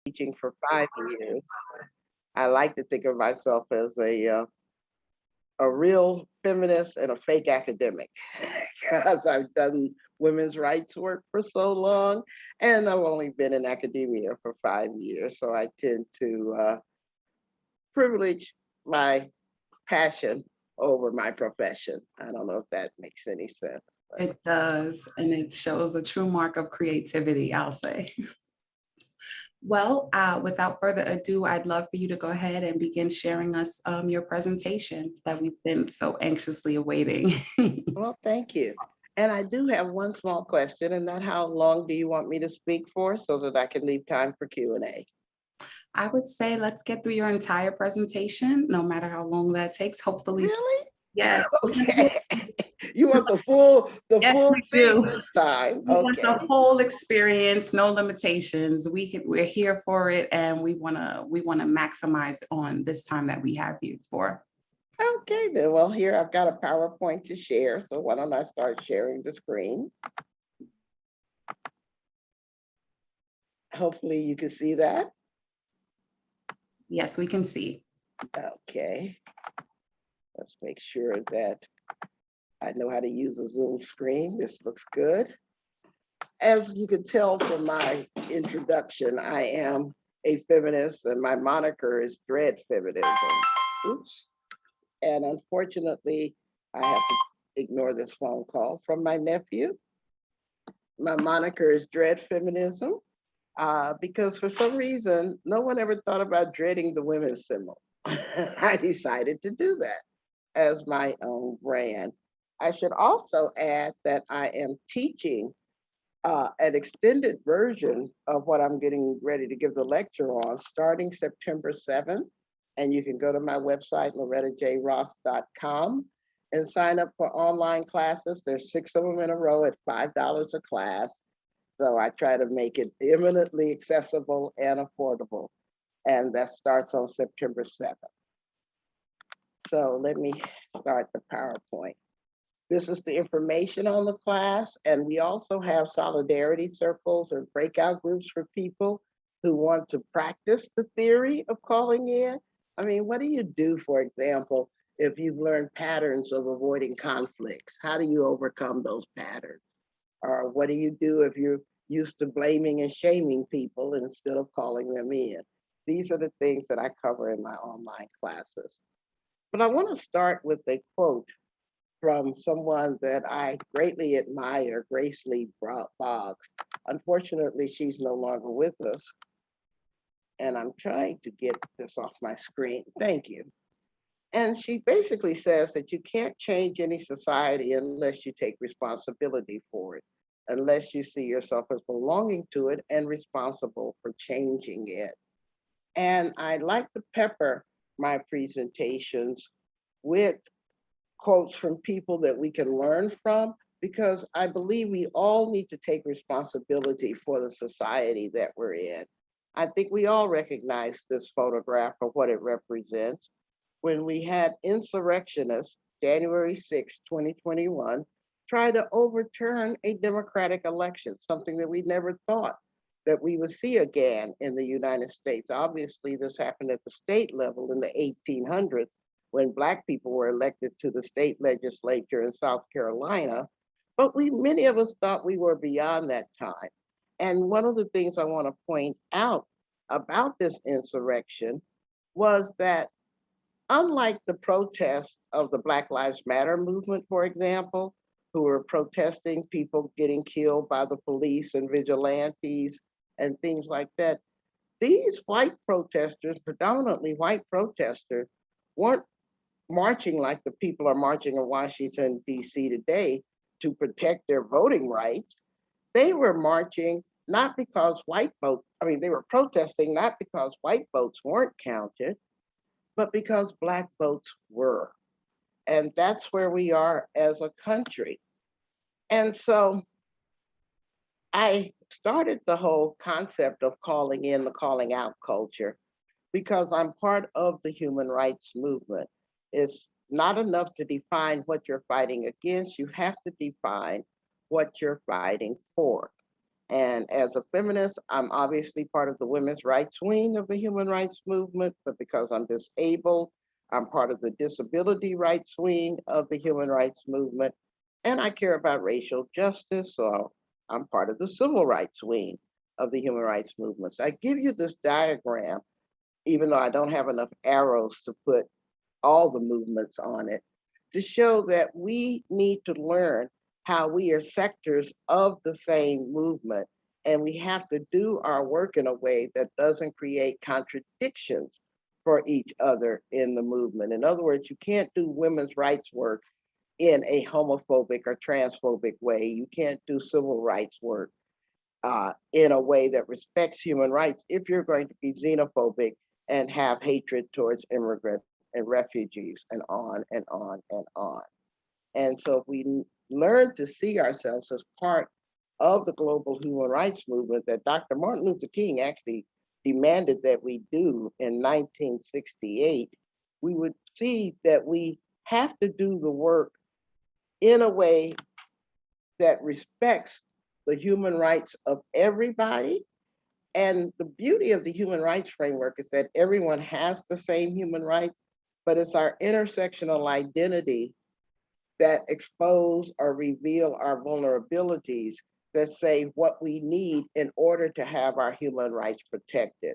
teaching for 5 years. I like to think of myself as a real feminist and a fake academic because I've done women's rights work for so long, and I've only been in academia for 5 years. So I tend to privilege my passion over my profession. I don't know if that makes any sense. But It does, and it shows the true mark of creativity, I'll say. Well, without further ado, I'd love for you to go ahead and begin sharing us your presentation that we've been so anxiously awaiting. well, thank you. And I do have one small question, and that how long do you want me to speak for so that I can leave time for Q&A? I would say let's get through your entire presentation, no matter how long that takes. Hopefully, Really? yes. Okay. You want the full Yes, we thing do. this time. We want the Okay. whole experience, no limitations. We're here for it, and we wanna maximize on this time that we have you for. Okay, then. Well, here I've got a PowerPoint to share. So why don't I start sharing the screen? Hopefully you can see that. Yes, we can see. Okay. Let's make sure that I know how to use a Zoom screen. This looks good. As you can tell from my introduction, I am a feminist and my moniker is Dread Feminism. Oops. And unfortunately, I have to ignore this phone call from my nephew. My moniker is Dread Feminism because for some reason, no one ever thought about dreading the women's symbol. I decided to do that as my own brand. I should also add that I am teaching an extended version of what I'm getting ready to give the lecture on starting September 7th. And you can go to my website, lorettajross.com, and sign up for online classes. There's 6 of them in a row at $5 a class. So I try to make it eminently accessible and affordable. And that starts on September 7th. So let me start the PowerPoint. This is the information on the class, and we also have solidarity circles or breakout groups for people who want to practice the theory of calling in. I mean, what do you do, for example, if you've learned patterns of avoiding conflicts? How do you overcome those patterns? Or what do you do if you're used to blaming and shaming people instead of calling them in? These are the things that I cover in my online classes. But I want to start with a quote from someone that I greatly admire, Grace Lee Boggs. Unfortunately, she's no longer with us. And I'm trying to get this off my screen. Thank you. And she basically says that you can't change any society unless you take responsibility for it, unless you see yourself as belonging to it and responsible for changing it. And I like to pepper my presentations with quotes from people that we can learn from because I believe we all need to take responsibility for the society that we're in. I think we all recognize this photograph for what it represents. When we had insurrectionists, January 6, 2021, try to overturn a democratic election, something that we never thought that we would see again in the United States. Obviously, this happened at the state level in the 1800s when Black people were elected to the state legislature in South Carolina. But many of us thought we were beyond that time. And one of the things I want to point out about this insurrection was that unlike the protests of the Black Lives Matter movement, for example, who were protesting people getting killed by the police and vigilantes and things like that, these white protesters, predominantly white protesters, weren't marching like the people are marching in Washington, D.C. today to protect their voting rights. They were marching not because white votes, I mean, they were protesting not because white votes weren't counted, but because Black votes were. And that's where we are as a country. And so I started the whole concept of calling in the calling out culture because I'm part of the human rights movement. It's not enough to define what you're fighting against, you have to define what you're fighting for. And as a feminist, I'm obviously part of the women's rights wing of the human rights movement, but because I'm disabled, I'm part of the disability rights wing of the human rights movement. And I care about racial justice, so I'm part of the civil rights wing of the human rights movement. So I give you this diagram, even though I don't have enough arrows to put all the movements on it, to show that we need to learn how we are sectors of the same movement. And we have to do our work in a way that doesn't create contradictions for each other in the movement. In other words, you can't do women's rights work in a homophobic or transphobic way. You can't do civil rights work in a way that respects human rights if you're going to be xenophobic and have hatred towards immigrants and refugees and on and on and on. And so if we learn to see ourselves as part of the global human rights movement that Dr. Martin Luther King actually demanded that we do in 1968, we would see that we have to do the work in a way that respects the human rights of everybody. And the beauty of the human rights framework is that everyone has the same human rights, but it's our intersectional identity that expose or reveal our vulnerabilities that say what we need in order to have our human rights protected.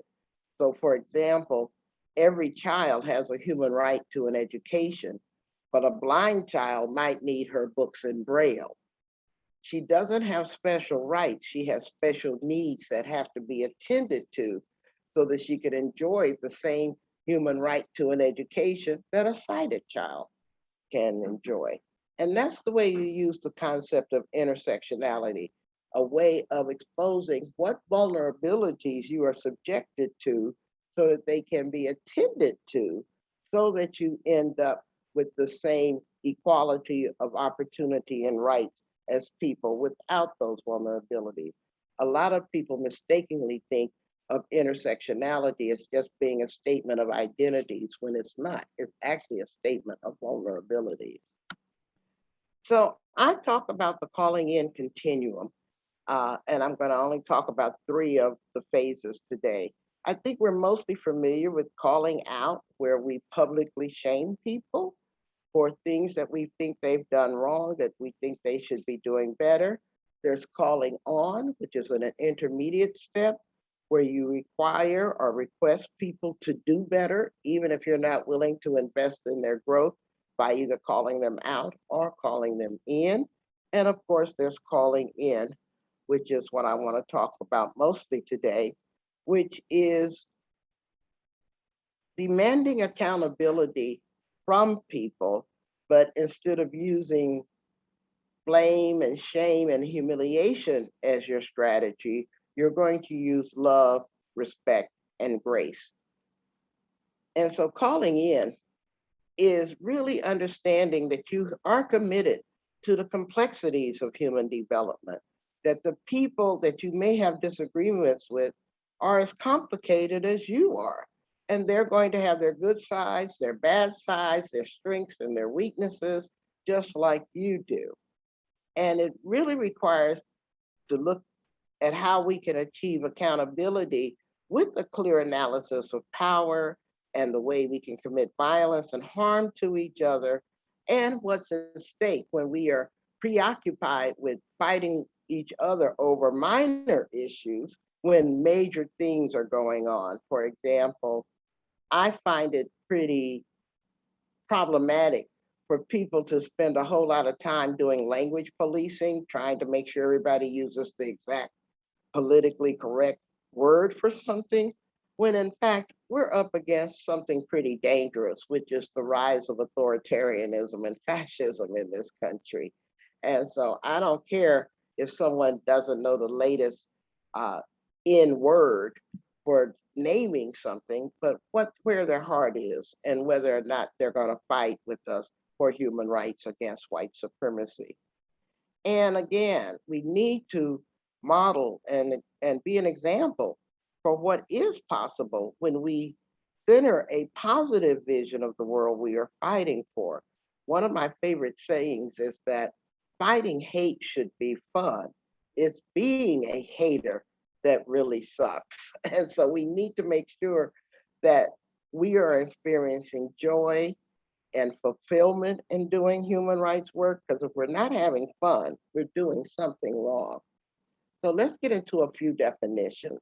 So for example, every child has a human right to an education, but a blind child might need her books in Braille. She doesn't have special rights. She has special needs that have to be attended to so that she could enjoy the same human right to an education that a sighted child can enjoy. And that's the way you use the concept of intersectionality, a way of exposing what vulnerabilities you are subjected to so that they can be attended to so that you end up with the same equality of opportunity and rights as people without those vulnerabilities. A lot of people mistakenly think of intersectionality as just being a statement of identities when it's not. It's actually a statement of vulnerabilities. So I talk about the calling in continuum, and I'm going to only talk about three of the phases today. I think we're mostly familiar with calling out, where we publicly shame people for things that we think they've done wrong, that we think they should be doing better. There's calling on, which is an intermediate step where you require or request people to do better, even if you're not willing to invest in their growth by either calling them out or calling them in. And of course, there's calling in, which is what I want to talk about mostly today, which is demanding accountability from people, but instead of using blame and shame and humiliation as your strategy, you're going to use love, respect, and grace. And so calling in is really understanding that you are committed to the complexities of human development, that the people that you may have disagreements with are as complicated as you are. And they're going to have their good sides, their bad sides, their strengths and their weaknesses, just like you do. And it really requires to look at how we can achieve accountability with a clear analysis of power and the way we can commit violence and harm to each other and what's at stake when we are preoccupied with fighting each other over minor issues when major things are going on. For example, I find it pretty problematic for people to spend a whole lot of time doing language policing, trying to make sure everybody uses the exact politically correct word for something, when in fact we're up against something pretty dangerous, which is the rise of authoritarianism and fascism in this country. And so I don't care if someone doesn't know the latest uh, in word for naming something, but where their heart is and whether or not they're going to fight with us for human rights against white supremacy. And again, we need to model and be an example for what is possible when we center a positive vision of the world we are fighting for. One of my favorite sayings is that fighting hate should be fun. it's being a hater that really sucks. And so we need to make sure that we are experiencing joy and fulfillment in doing human rights work, because if we're not having fun, we're doing something wrong. So let's get into a few definitions.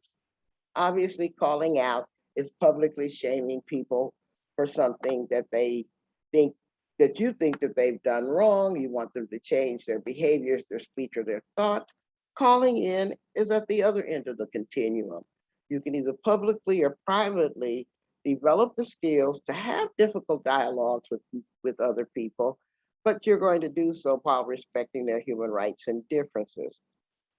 Obviously, calling out is publicly shaming people for something that they think that you think that they've done wrong. You want them to change their behaviors, their speech, or their thoughts. Calling in is at the other end of the continuum. You can either publicly or privately develop the skills to have difficult dialogues with other people, but you're going to do so while respecting their human rights and differences.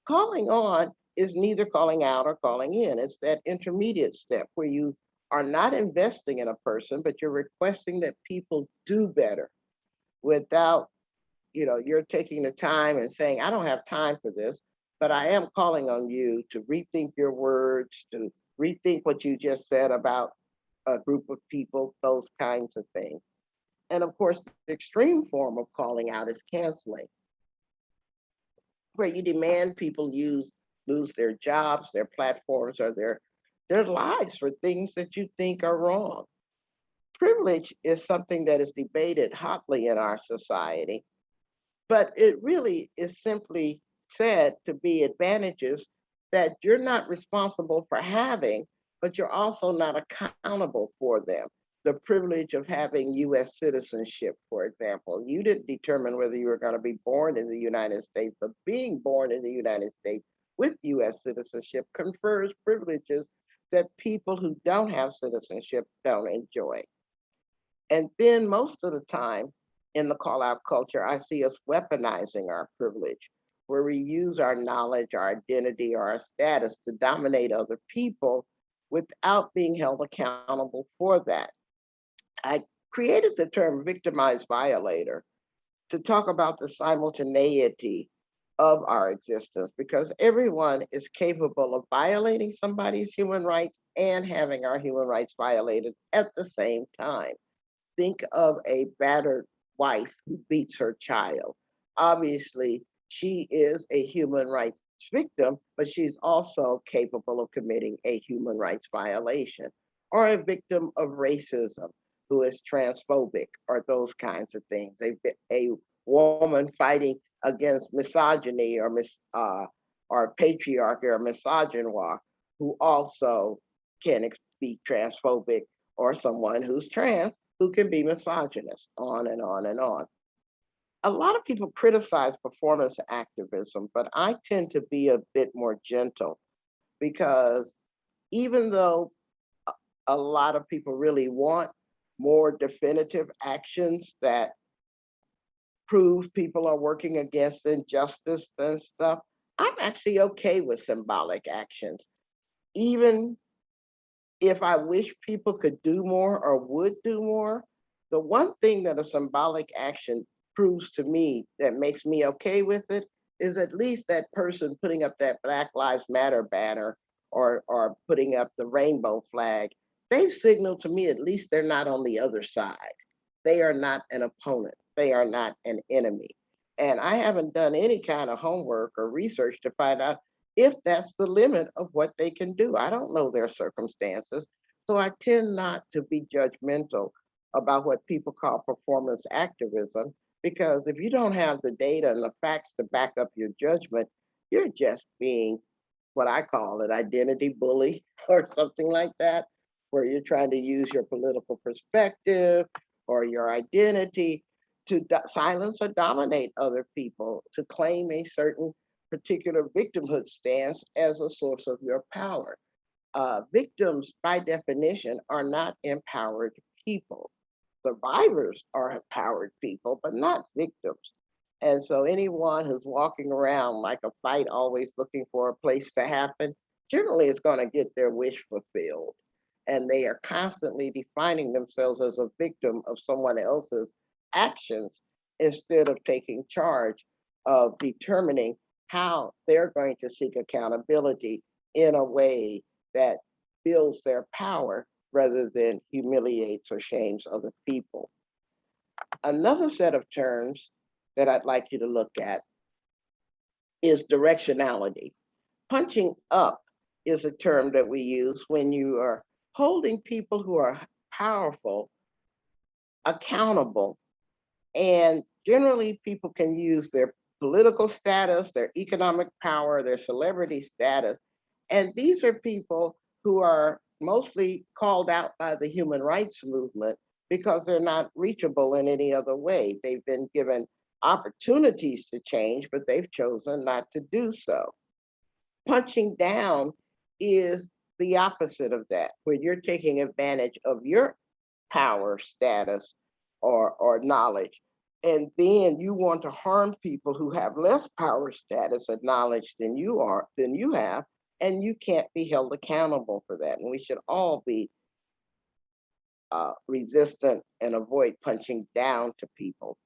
Calling on is neither calling out or calling in. It's that intermediate step where you are not investing in a person, but you're requesting that people do better without, you're taking the time and saying, I don't have time for this, but I am calling on you to rethink your words, to rethink what you just said about a group of people, those kinds of things. And of course, the extreme form of calling out is canceling, where you demand people lose their jobs, their platforms, or their lives for things that you think are wrong. Privilege is something that is debated hotly in our society, but it really is simply said to be advantages that you're not responsible for having, but you're also not accountable for them. The privilege of having US citizenship, for example, you didn't determine whether you were going to be born in the United States, but being born in the United States with US citizenship confers privileges that people who don't have citizenship don't enjoy. And then most of the time in the call out culture, I see us weaponizing our privilege, where we use our knowledge, our identity, or our status to dominate other people without being held accountable for that. I created the term victimized violator to talk about the simultaneity of our existence, because everyone is capable of violating somebody's human rights and having our human rights violated at the same time. Think of a battered wife who beats her child. Obviously, she is a human rights victim, but she's also capable of committing a human rights violation. Or a victim of racism who is transphobic, or those kinds of things. A woman fighting against misogyny or patriarchy or misogynoir, who also can be transphobic, or someone who's trans who can be misogynist, on and on and on. A lot of people criticize performance activism, but I tend to be a bit more gentle, because even though a lot of people really want more definitive actions that prove people are working against injustice and stuff, I'm actually okay with symbolic actions. Even if I wish people could do more or would do more, the one thing that a symbolic action proves to me that makes me okay with it is at least that person putting up that Black Lives Matter banner, or putting up the rainbow flag. They've signaled to me at least they're not on the other side. They are not an opponent. They are not an enemy. And I haven't done any kind of homework or research to find out if that's the limit of what they can do. I don't know their circumstances. So I tend not to be judgmental about what people call performance activism, because if you don't have the data and the facts to back up your judgment, you're just being what I call an identity bully or something like that, where you're trying to use your political perspective or your identity to silence or dominate other people, to claim a certain particular victimhood stance as a source of your power. Victims, by definition, are not empowered people. Survivors are empowered people, but not victims. And so anyone who's walking around like a fight, always looking for a place to happen, generally is going to get their wish fulfilled. And they are constantly defining themselves as a victim of someone else's actions, instead of taking charge of determining how they're going to seek accountability in a way that builds their power rather than humiliates or shames other people. Another set of terms that I'd like you to look at is directionality. Punching up is a term that we use when you are holding people who are powerful accountable. And generally, people can use their political status, their economic power, their celebrity status. And these are people who are mostly called out by the human rights movement because they're not reachable in any other way. They've been given opportunities to change, but they've chosen not to do so. Punching down is the opposite of that, where you're taking advantage of your power, status, or knowledge. And then you want to harm people who have less power, status, and knowledge than you have, and you can't be held accountable for that. And we should all be resistant and avoid punching down to people.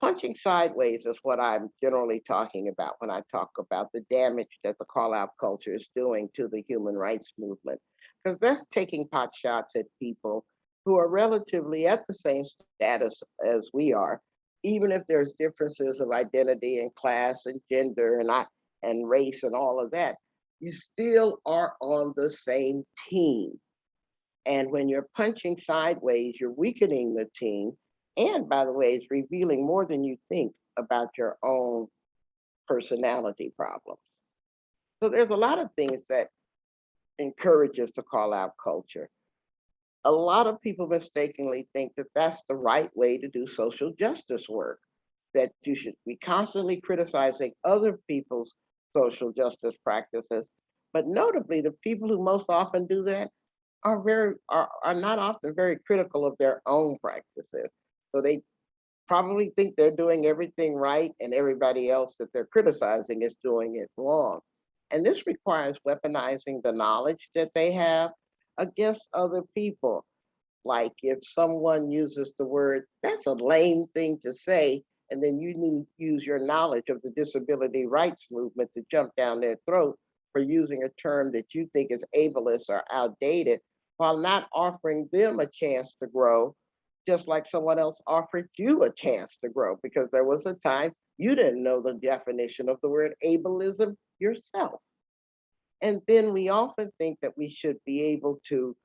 Punching sideways is what I'm generally talking about when I talk about the damage that the call out culture is doing to the human rights movement, because that's taking pot shots at people who are relatively at the same status as we are, even if there's differences of identity and class and gender and race and all of that, you still are on the same team. And when you're punching sideways, you're weakening the team. And by the way, it's revealing more than you think about your own personality problems. So there's a lot of things that encourage us to call out culture. A lot of people mistakenly think that that's the right way to do social justice work, that you should be constantly criticizing other people's social justice practices. But notably, the people who most often do that are not often very critical of their own practices. So they probably think they're doing everything right and everybody else that they're criticizing is doing it wrong. And this requires weaponizing the knowledge that they have against other people. Like if someone uses the word, that's a lame thing to say, and then you use your knowledge of the disability rights movement to jump down their throat for using a term that you think is ableist or outdated, while not offering them a chance to grow, just like someone else offered you a chance to grow, because there was a time you didn't know the definition of the word ableism yourself. And then we often think that we should be able to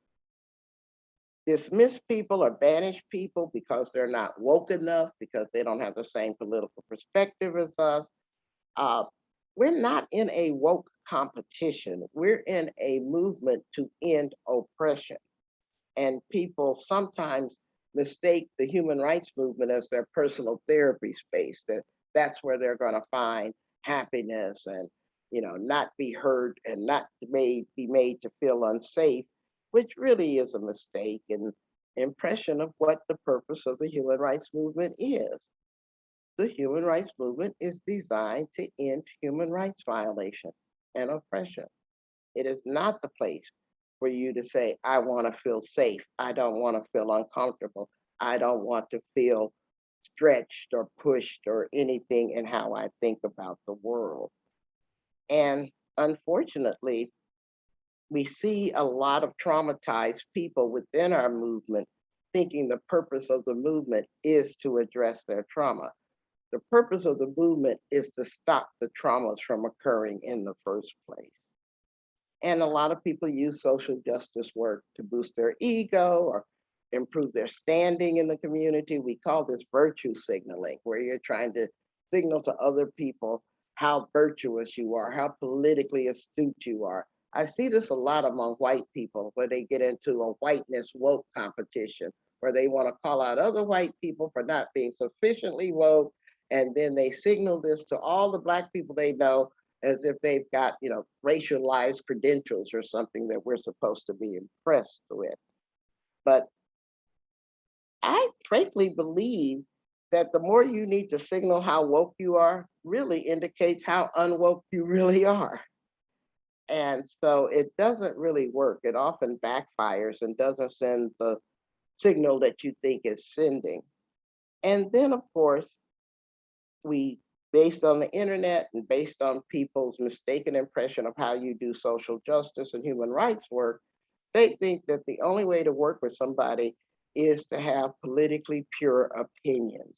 dismiss people or banish people because they're not woke enough, because they don't have the same political perspective as us. Uh, we're not in a woke competition. We're in a movement to end oppression. And people sometimes mistake the human rights movement as their personal therapy space, that that's where they're going to find happiness and not be hurt and not be made to feel unsafe, which really is a mistake and impression of what the purpose of the human rights movement is. The human rights movement is designed to end human rights violation and oppression. It is not the place for you to say, I want to feel safe. I don't want to feel uncomfortable. I don't want to feel stretched or pushed or anything in how I think about the world. And unfortunately, we see a lot of traumatized people within our movement thinking the purpose of the movement is to address their trauma. The purpose of the movement is to stop the traumas from occurring in the first place. And a lot of people use social justice work to boost their ego or improve their standing in the community. We call this virtue signaling, where you're trying to signal to other people how virtuous you are, how politically astute you are. I see this a lot among white people where they get into a whiteness woke competition, where they want to call out other white people for not being sufficiently woke. And then they signal this to all the Black people they know as if they've got, racialized credentials or something that we're supposed to be impressed with. But I frankly believe that the more you need to signal how woke you are really indicates how unwoke you really are. And so it doesn't really work. It often backfires and doesn't send the signal that you think it's sending. And then, of course, we, based on the internet and based on people's mistaken impression of how you do social justice and human rights work, they think that the only way to work with somebody is to have politically pure opinions.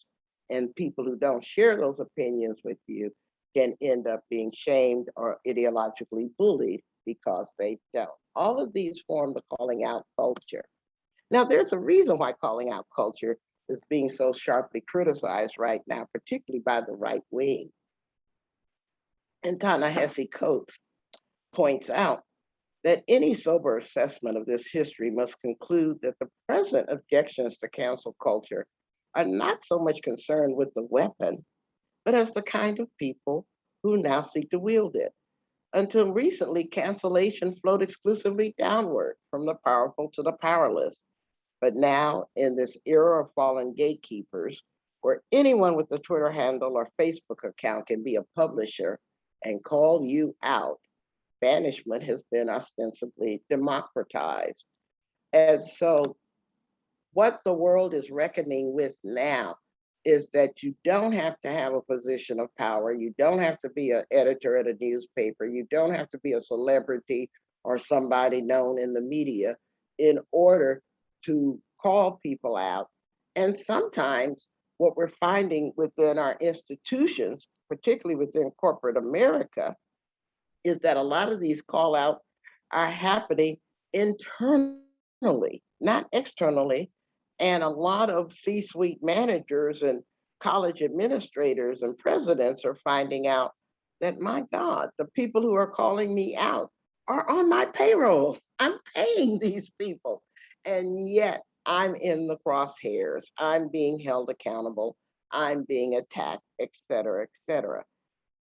And people who don't share those opinions with you can end up being shamed or ideologically bullied because they don't. All of these form the calling out culture. Now, there's a reason why calling out culture is being so sharply criticized right now, particularly by the right wing. And Ta-Nehisi Coates points out that any sober assessment of this history must conclude that the present objections to cancel culture are not so much concerned with the weapon, but as the kind of people who now seek to wield it. Until recently, cancellation flowed exclusively downward from the powerful to the powerless. But now, in this era of fallen gatekeepers, where anyone with a Twitter handle or Facebook account can be a publisher and call you out, banishment has been ostensibly democratized. And so, what the world is reckoning with now is that you don't have to have a position of power. You don't have to be an editor at a newspaper. You don't have to be a celebrity or somebody known in the media in order to call people out. And sometimes what we're finding within our institutions, particularly within corporate America, is that a lot of these call outs are happening internally, not externally. And a lot of C suite managers and college administrators and presidents are finding out that, my God, the people who are calling me out are on my payroll. I'm paying these people. And yet I'm in the crosshairs. I'm being held accountable. I'm being attacked, et cetera, et cetera.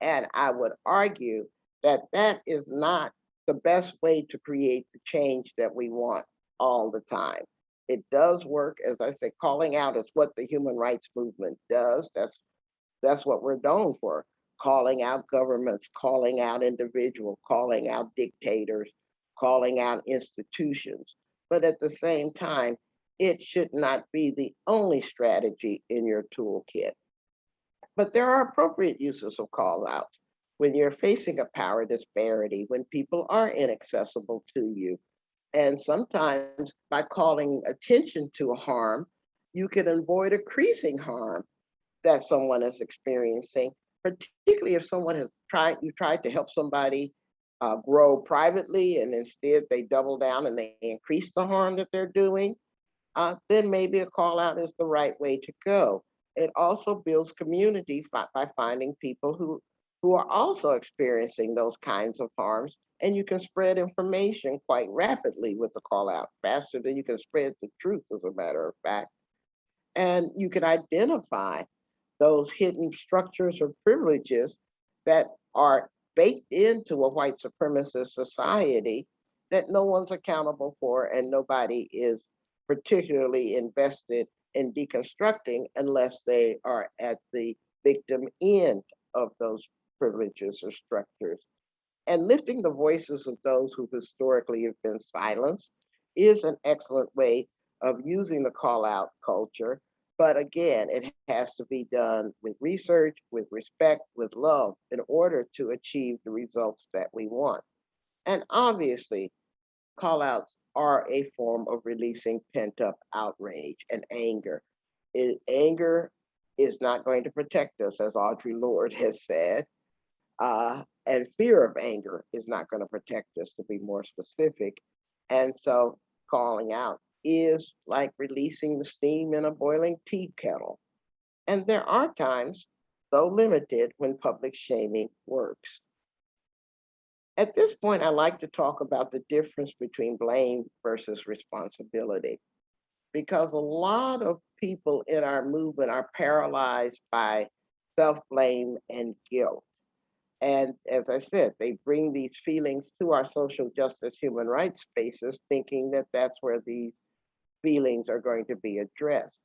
And I would argue that that is not the best way to create the change that we want all the time. It does work, as I say, calling out is what the human rights movement does. That's what we're known for. Calling out governments, calling out individuals, calling out dictators, calling out institutions. But at the same time, it should not be the only strategy in your toolkit. But there are appropriate uses of call outs when you're facing a power disparity, when people are inaccessible to you. And sometimes by calling attention to a harm, you can avoid increasing harm that someone is experiencing, particularly if someone has you tried to help somebody grow privately and instead they double down and they increase the harm that they're doing, then maybe a call out is the right way to go. It also builds community by finding people who are also experiencing those kinds of harms. And you can spread information quite rapidly with the call out, faster than you can spread the truth, as a matter of fact. And you can identify those hidden structures or privileges that are baked into a white supremacist society that no one's accountable for and nobody is particularly invested in deconstructing unless they are at the victim end of those privileges or structures. And lifting the voices of those who historically have been silenced is an excellent way of using the call out culture. But again, it has to be done with research, with respect, with love in order to achieve the results that we want. And obviously, call outs are a form of releasing pent up outrage and anger. Anger is not going to protect us, as Audre Lorde has said. And fear of anger is not going to protect us, to be more specific. And so calling out is like releasing the steam in a boiling tea kettle. And there are times, though limited, when public shaming works. At this point, I like to talk about the difference between blame versus responsibility, because a lot of people in our movement are paralyzed by self blame and guilt. And as I said, they bring these feelings to our social justice human rights spaces, thinking that that's where these feelings are going to be addressed.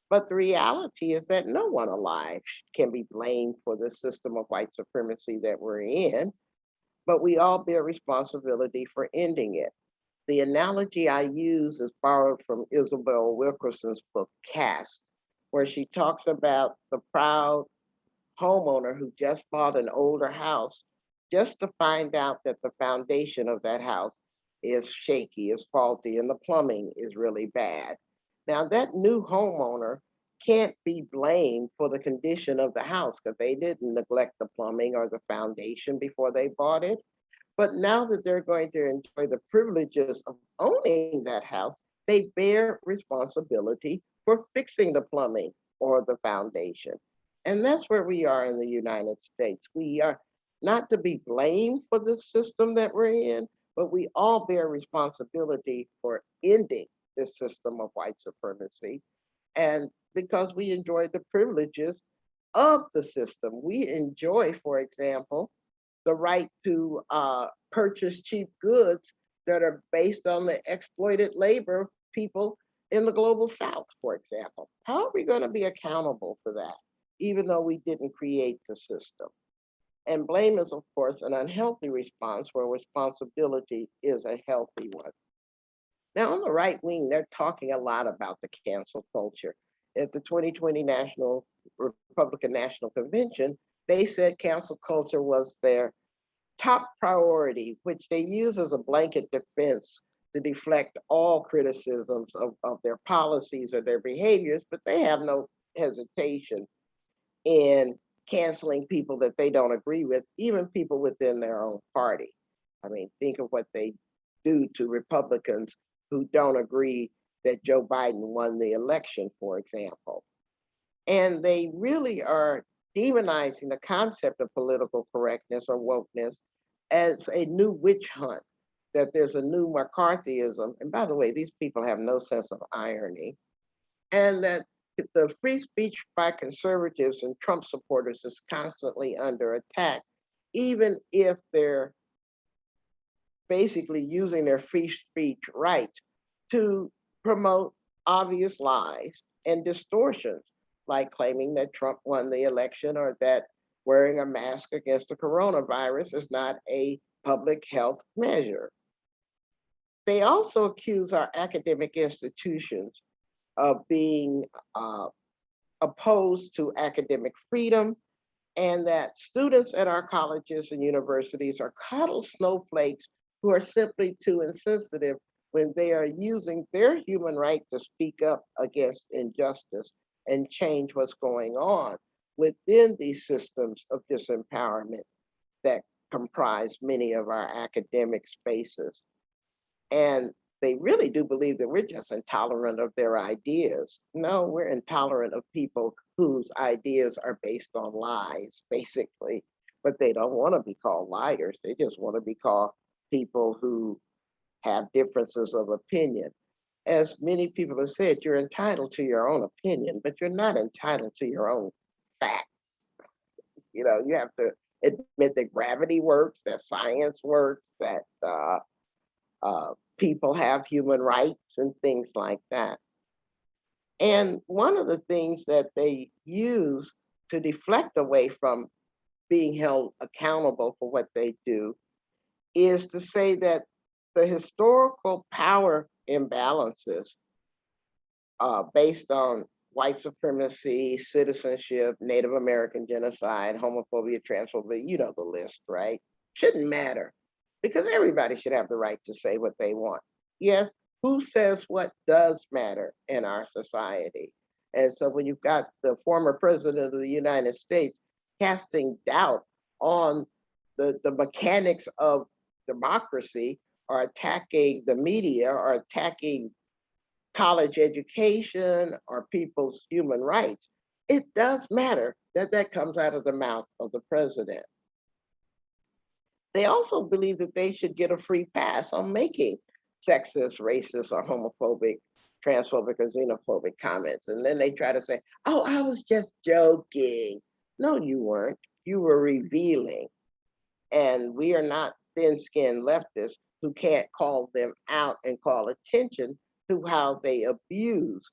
But the reality is that no one alive can be blamed for the system of white supremacy that we're in, but we all bear responsibility for ending it. The analogy I use is borrowed from Isabel Wilkerson's book, Caste, where she talks about the proud homeowner who just bought an older house just to find out that the foundation of that house is shaky, is faulty, and the plumbing is really bad. Now, that new homeowner can't be blamed for the condition of the house because they didn't neglect the plumbing or the foundation before they bought it. But now that they're going to enjoy the privileges of owning that house, they bear responsibility for fixing the plumbing or the foundation. And that's where we are in the United States. We are not to be blamed for the system that we're in, but we all bear responsibility for ending this system of white supremacy. And because we enjoy the privileges of the system, we enjoy, for example, the right to purchase cheap goods that are based on the exploited labor of people in the global south, for example. How are we going to be accountable for that, even though we didn't create the system? And blame is, of course, an unhealthy response where responsibility is a healthy one. Now, on the right wing, they're talking a lot about the cancel culture. At the 2020 Republican National Convention, they said cancel culture was their top priority, which they use as a blanket defense to deflect all criticisms of their policies or their behaviors, but they have no hesitation in canceling people that they don't agree with, even people within their own party. I mean, think of what they do to Republicans who don't agree that Joe Biden won the election, for example. And they really are demonizing the concept of political correctness or wokeness as a new witch hunt, that there's a new McCarthyism. And by the way, these people have no sense of irony. And that the free speech by conservatives and Trump supporters is constantly under attack, even if they're basically using their free speech right to promote obvious lies and distortions, like claiming that Trump won the election or that wearing a mask against the coronavirus is not a public health measure. They also accuse our academic institutions of being opposed to academic freedom, and that students at our colleges and universities are coddled snowflakes who are simply too insensitive when they are using their human right to speak up against injustice and change what's going on within these systems of disempowerment that comprise many of our academic spaces. And they really do believe that we're just intolerant of their ideas. No, we're intolerant of people whose ideas are based on lies, basically. But they don't want to be called liars. They just want to be called people who have differences of opinion. As many people have said, you're entitled to your own opinion, but you're not entitled to your own facts. You know, you have to admit that gravity works, that science works, that people have human rights and things like that. And one of the things that they use to deflect away from being held accountable for what they do is to say that the historical power imbalances based on white supremacy, citizenship, Native American genocide, homophobia, transphobia, you know the list, right? Shouldn't matter because everybody should have the right to say what they want. Yes, who says what does matter in our society? And so when you've got the former president of the United States casting doubt on the mechanics of democracy or attacking the media or attacking college education or people's human rights, it does matter that that comes out of the mouth of the president. They also believe that they should get a free pass on making sexist, racist, or homophobic, transphobic, or xenophobic comments. And then they try to say, oh, I was just joking. No, you weren't. You were revealing. And we are not thin-skinned leftists who can't call them out and call attention to how they abuse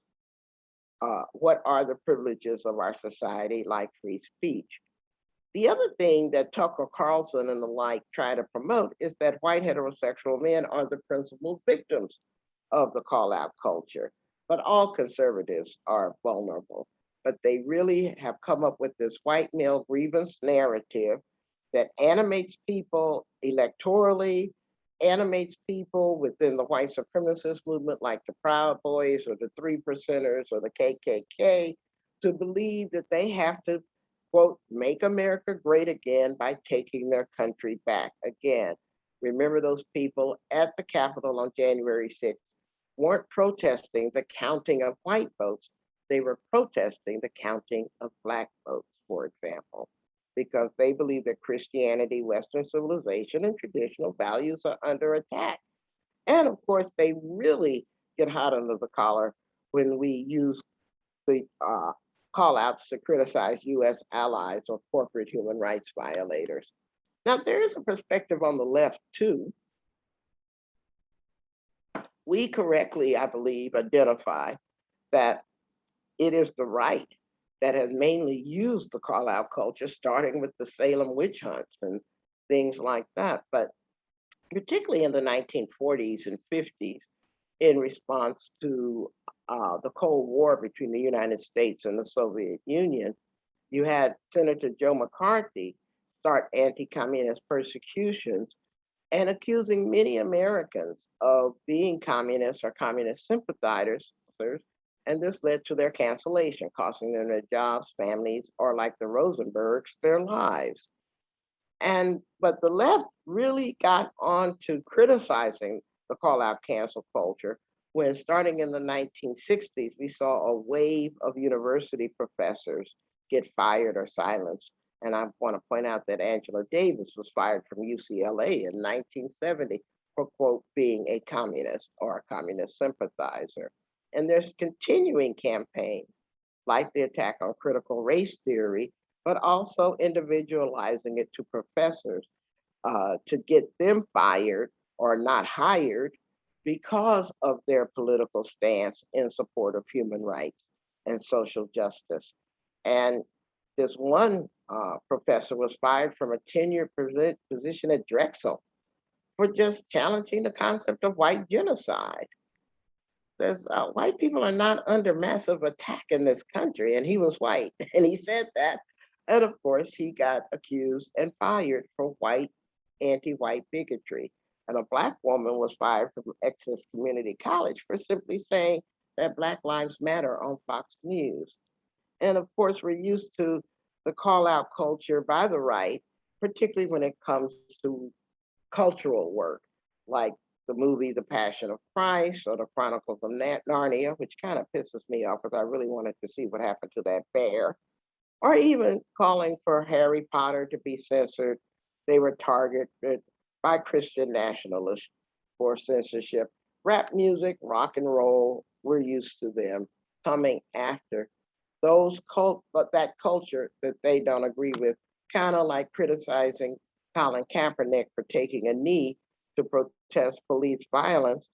what are the privileges of our society, like free speech. The other thing that Tucker Carlson and the like try to promote is that white heterosexual men are the principal victims of the call-out culture, but all conservatives are vulnerable. But they really have come up with this white male grievance narrative that animates people electorally, animates people within the white supremacist movement like the Proud Boys or the Three Percenters or the KKK, to believe that they have to, quote, make America great again by taking their country back again. Remember those people at the Capitol on January 6th weren't protesting the counting of white votes. They were protesting the counting of Black votes, for example, because they believe that Christianity, Western civilization, and traditional values are under attack. And of course, they really get hot under the collar when we use the call outs to criticize US allies or corporate human rights violators. Now, there is a perspective on the left too. We correctly, I believe, identify that it is the right that has mainly used the call out culture, starting with the Salem witch hunts and things like that. But particularly in the 1940s and 50s, in response to the Cold War between the United States and the Soviet Union, you had Senator Joe McCarthy start anti-communist persecutions and accusing many Americans of being communists or communist sympathizers, and this led to their cancellation, costing them their jobs, families, or like the Rosenbergs, their lives. But the left really got on to criticizing the call out cancel culture when, starting in the 1960s, we saw a wave of university professors get fired or silenced. And I want to point out that Angela Davis was fired from UCLA in 1970 for, quote, being a communist or a communist sympathizer. And there's continuing campaigns like the attack on critical race theory, but also individualizing it to professors to get them fired or not hired because of their political stance in support of human rights and social justice. And this one professor was fired from a tenured position at Drexel for just challenging the concept of white genocide. Says white people are not under massive attack in this country, and he was white, and he said that. And of course, he got accused and fired for white anti-white bigotry. And a Black woman was fired from Excess Community College for simply saying that Black Lives Matter on Fox News. And of course, we're used to the call out culture by the right, particularly when it comes to cultural work, like the movie The Passion of Christ or the Chronicles of Narnia, which kind of pisses me off because I really wanted to see what happened to that bear, or even calling for Harry Potter to be censored. They were targeted by Christian nationalists for censorship. Rap music, rock and roll, we're used to them coming after but that culture that they don't agree with, kind of like criticizing Colin Kaepernick for taking a knee to protest police violence.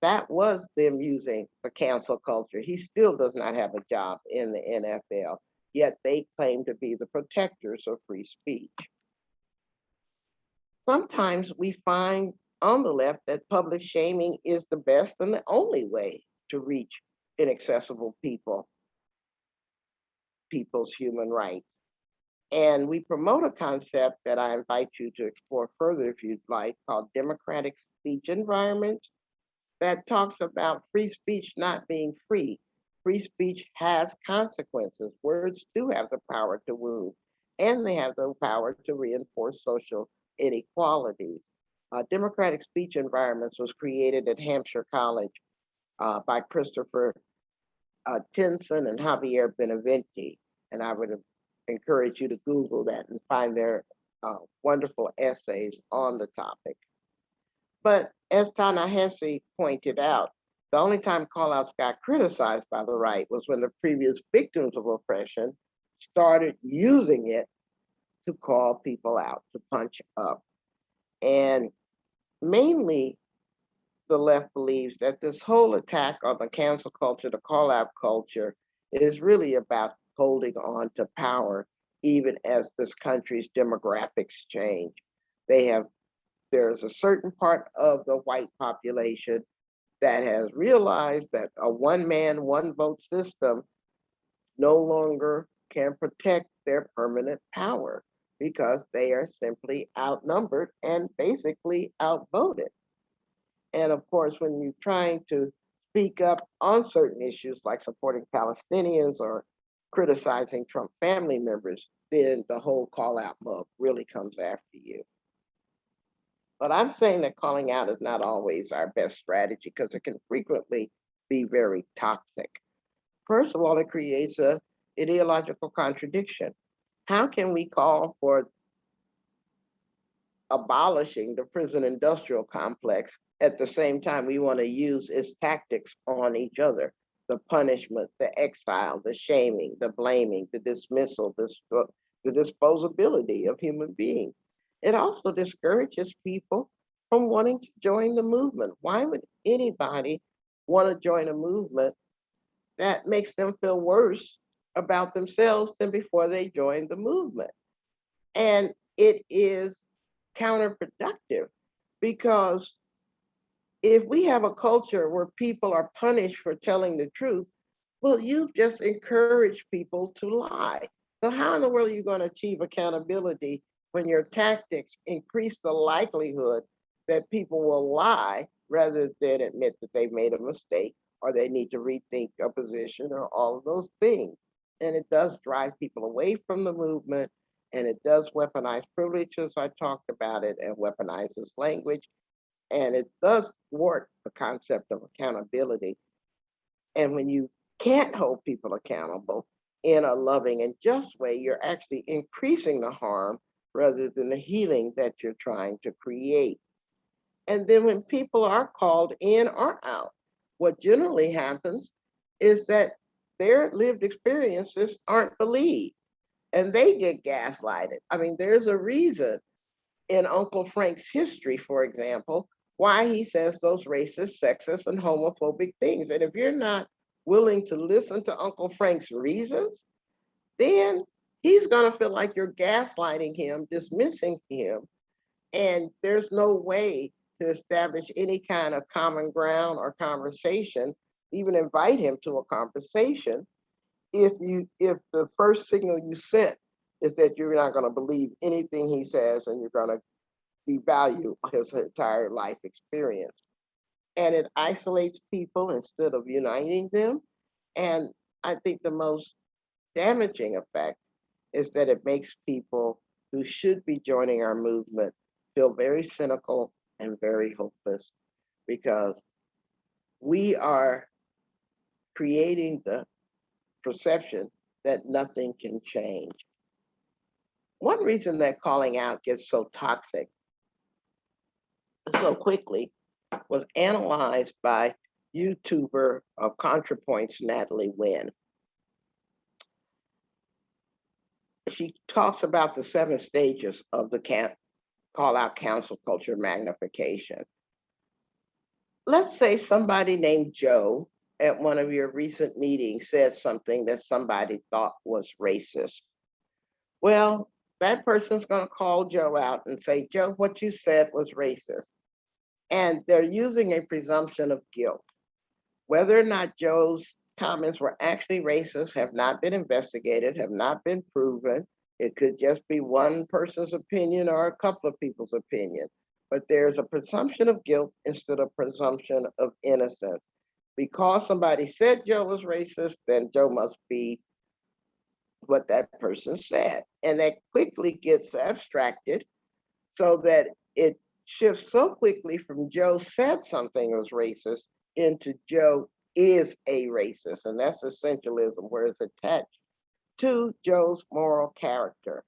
That was them using the cancel culture. He still does not have a job in the NFL, yet they claim to be the protectors of free speech. Sometimes we find on the left that public shaming is the best and the only way to reach inaccessible people's human rights. And we promote a concept that I invite you to explore further if you'd like, called democratic speech environments, that talks about free speech not being free. Free speech has consequences. Words do have the power to wound, and they have the power to reinforce social inequalities. Democratic speech environments was created at Hampshire College by Christopher Tinson and Javier Benavente. And I would encourage you to Google that and find their wonderful essays on the topic. But as Ta-Nehisi pointed out, the only time callouts got criticized by the right was when the previous victims of oppression started using it to call people out, to punch up. And mainly the left believes that this whole attack on the cancel culture, the call out culture, is really about holding on to power, even as this country's demographics change. There's a certain part of the white population that has realized that a one man, one vote system no longer can protect their permanent power because they are simply outnumbered and basically outvoted. And of course, when you're trying to speak up on certain issues like supporting Palestinians or criticizing Trump family members, then the whole call out mob really comes after you. But I'm saying that calling out is not always our best strategy because it can frequently be very toxic. First of all, it creates a ideological contradiction. How can we call for abolishing the prison industrial complex at the same time we want to use its tactics on each other? The punishment, the exile, the shaming, the blaming, the dismissal, the disposability of human beings. It also discourages people from wanting to join the movement. Why would anybody want to join a movement that makes them feel worse about themselves than before they joined the movement? And it is counterproductive because if we have a culture where people are punished for telling the truth, well, you've just encouraged people to lie. So, how in the world are you going to achieve accountability when your tactics increase the likelihood that people will lie rather than admit that they've made a mistake or they need to rethink a position or all of those things? And it does drive people away from the movement, and it does weaponize privilege, as I talked about it, and weaponizes language, and it does thwart the concept of accountability. And when you can't hold people accountable in a loving and just way, you're actually increasing the harm rather than the healing that you're trying to create. And then when people are called in or out, what generally happens is that their lived experiences aren't believed and they get gaslighted. I mean, there's a reason in Uncle Frank's history, for example, why he says those racist, sexist, and homophobic things. And if you're not willing to listen to Uncle Frank's reasons, then he's going to feel like you're gaslighting him, dismissing him, and there's no way to establish any kind of common ground or conversation, even invite him to a conversation if the first signal you sent is that you're not going to believe anything he says and you're going to devalue his entire life experience. And it isolates people instead of uniting them. And I think the most damaging effect is that it makes people who should be joining our movement feel very cynical and very hopeless because we are creating the perception that nothing can change. One reason that calling out gets so toxic so quickly was analyzed by YouTuber of ContraPoints, Natalie Wynn. She talks about the 7 stages of the call out cancel culture magnification. Let's say somebody named Joe at one of your recent meetings said something that somebody thought was racist. Well, that person's going to call Joe out and say, Joe, what you said was racist. And they're using a presumption of guilt. Whether or not Joe's comments were actually racist have not been investigated, have not been proven. It could just be one person's opinion or a couple of people's opinion. But there's a presumption of guilt instead of presumption of innocence. Because somebody said Joe was racist, then Joe must be what that person said. And that quickly gets abstracted so that it shifts so quickly from Joe said something was racist into Joe is a racist. And that's essentialism, where it's attached to Joe's moral character.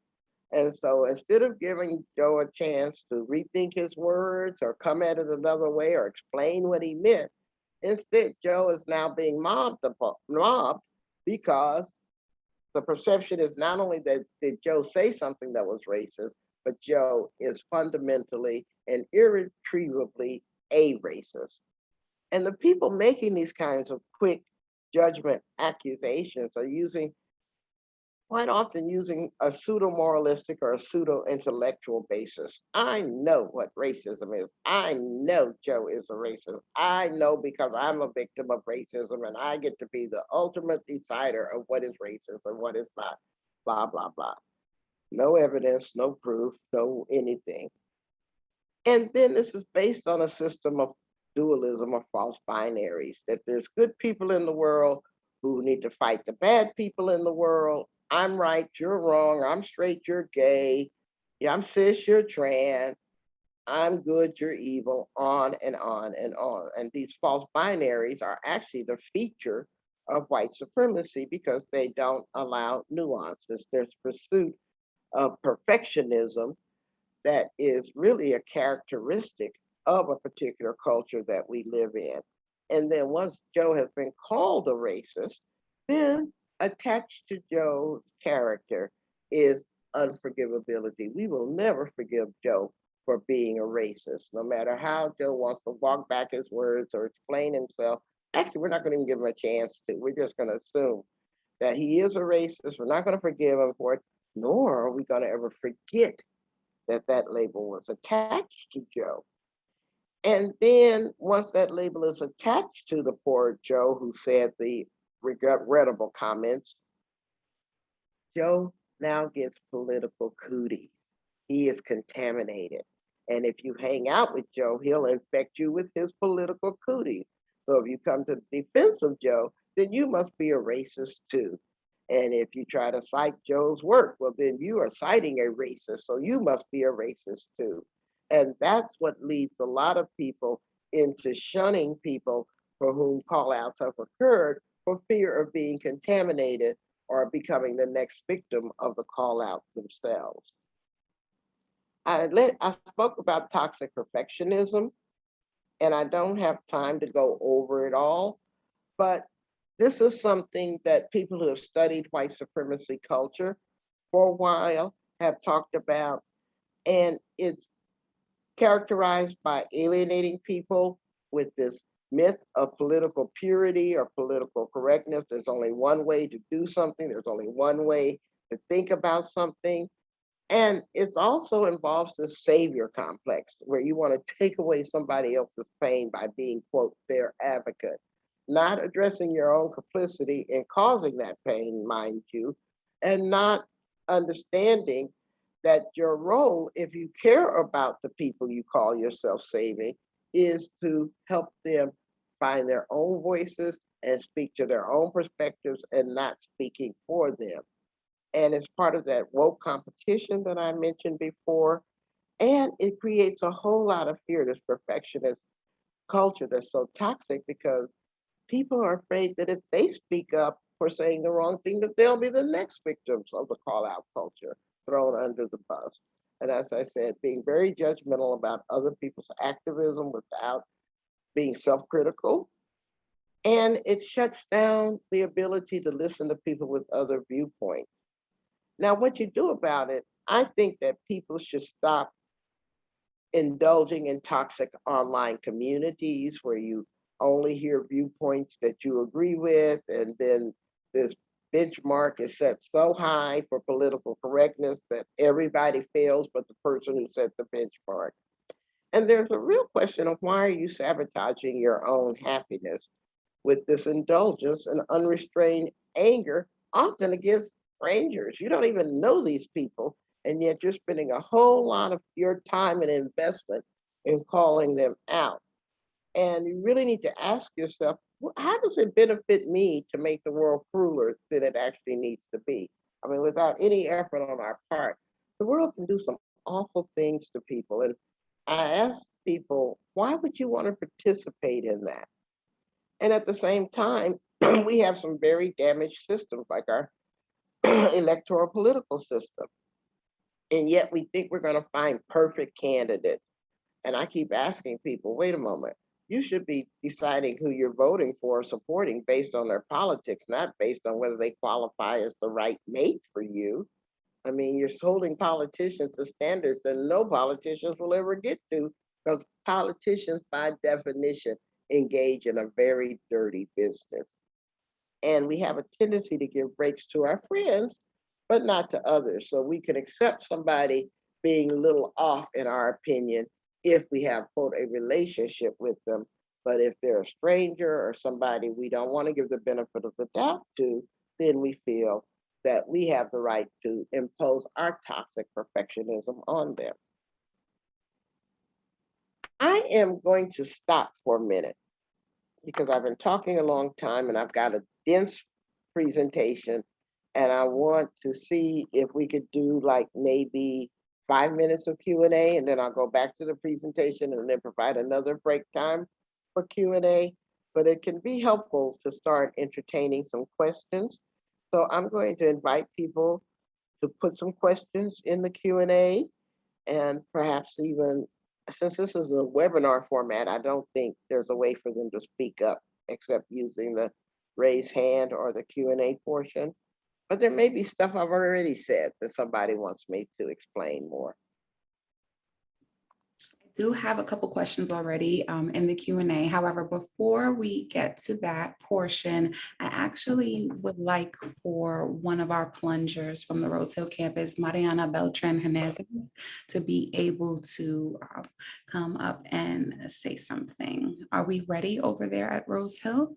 And so instead of giving Joe a chance to rethink his words or come at it another way or explain what he meant, instead Joe is now being mobbed because the perception is not only that did Joe say something that was racist, but Joe is fundamentally and irretrievably a racist. And the people making these kinds of quick judgment accusations are quite often using a pseudo-moralistic or a pseudo-intellectual basis. I know what racism is. I know Joe is a racist. I know because I'm a victim of racism and I get to be the ultimate decider of what is racist and what is not, blah, blah, blah. No evidence, no proof, no anything. And then this is based on a system of dualism or false binaries, that there's good people in the world who need to fight the bad people in the world. I'm right, you're wrong. I'm straight, you're gay. Yeah, I'm cis, you're trans. I'm good, you're evil, on and on and on. And these false binaries are actually the feature of white supremacy because they don't allow nuances. There's pursuit of perfectionism that is really a characteristic of a particular culture that we live in. And then once Joe has been called a racist, then attached to Joe's character is unforgivability. We will never forgive Joe for being a racist, no matter how Joe wants to walk back his words or explain himself. Actually, we're not going to even give him a chance to. We're just going to assume that he is a racist. We're not going to forgive him for it, nor are we going to ever forget that that label was attached to Joe. And then once that label is attached to the poor Joe who said the regrettable comments, Joe now gets political cooties. He is contaminated. And if you hang out with Joe, he'll infect you with his political cooties. So if you come to the defense of Joe, then you must be a racist too. And if you try to cite Joe's work, well, then you are citing a racist. So you must be a racist too. And that's what leads a lot of people into shunning people for whom call outs have occurred for fear of being contaminated or becoming the next victim of the call out themselves. I spoke about toxic perfectionism, and I don't have time to go over it all, but this is something that people who have studied white supremacy culture for a while have talked about, and it's characterized by alienating people with this myth of political purity or political correctness. There's only one way to do something, there's only one way to think about something. And it also involves the savior complex, where you want to take away somebody else's pain by being, quote, their advocate, not addressing your own complicity in causing that pain, mind you, and not understanding that your role, if you care about the people you call yourself saving, is to help them find their own voices and speak to their own perspectives and not speaking for them. And it's part of that woke competition that I mentioned before. And it creates a whole lot of fear, this perfectionist culture that's so toxic because people are afraid that if they speak up for saying the wrong thing, that they'll be the next victims of the call out culture, thrown under the bus. And as I said, being very judgmental about other people's activism without being self-critical. And it shuts down the ability to listen to people with other viewpoints. Now, what you do about it, I think that people should stop indulging in toxic online communities where you only hear viewpoints that you agree with, and then this benchmark is set so high for political correctness that everybody fails but the person who set the benchmark. And there's a real question of why are you sabotaging your own happiness with this indulgence and unrestrained anger, often against strangers. You don't even know these people, and yet you're spending a whole lot of your time and investment in calling them out. And you really need to ask yourself, how does it benefit me to make the world crueler than it actually needs to be? I mean, without any effort on our part, the world can do some awful things to people. And I ask people, why would you want to participate in that? And at the same time, we have some very damaged systems like our electoral political system. And yet we think we're going to find perfect candidates. And I keep asking people, wait a moment, you should be deciding who you're voting for or supporting based on their politics, not based on whether they qualify as the right mate for you. I mean, you're holding politicians to standards that no politicians will ever get to because politicians, by definition, engage in a very dirty business. And we have a tendency to give breaks to our friends, but not to others. So we can accept somebody being a little off in our opinion if we have, quote, a relationship with them. But if they're a stranger or somebody we don't want to give the benefit of the doubt to, then we feel that we have the right to impose our toxic perfectionism on them. I am going to stop for a minute because I've been talking a long time and I've got a dense presentation, and I want to see if we could do like maybe 5 minutes of Q&A, and then I'll go back to the presentation and then provide another break time for Q&A. But it can be helpful to start entertaining some questions. So I'm going to invite people to put some questions in the Q&A, and perhaps even, since this is a webinar format, I don't think there's a way for them to speak up except using the raise hand or the Q&A portion. But there may be stuff I've already said that somebody wants me to explain more. Do have a couple questions already in the Q&A. However, before we get to that portion, I actually would like for one of our plungers from the Rose Hill campus, Mariana Beltran Hernandez, to be able to come up and say something. Are we ready over there at Rose Hill?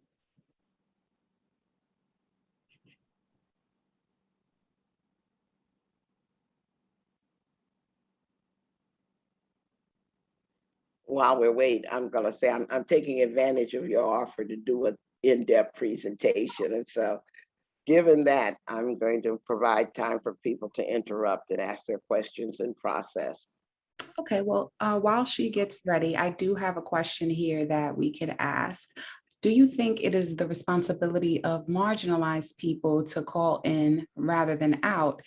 While we're waiting, I'm going to say I'm taking advantage of your offer to do an in-depth presentation. And so given that, I'm going to provide time for people to interrupt and ask their questions and process. Okay, well, while she gets ready, I do have a question here that we could ask. Do you think it is the responsibility of marginalized people to call in rather than out,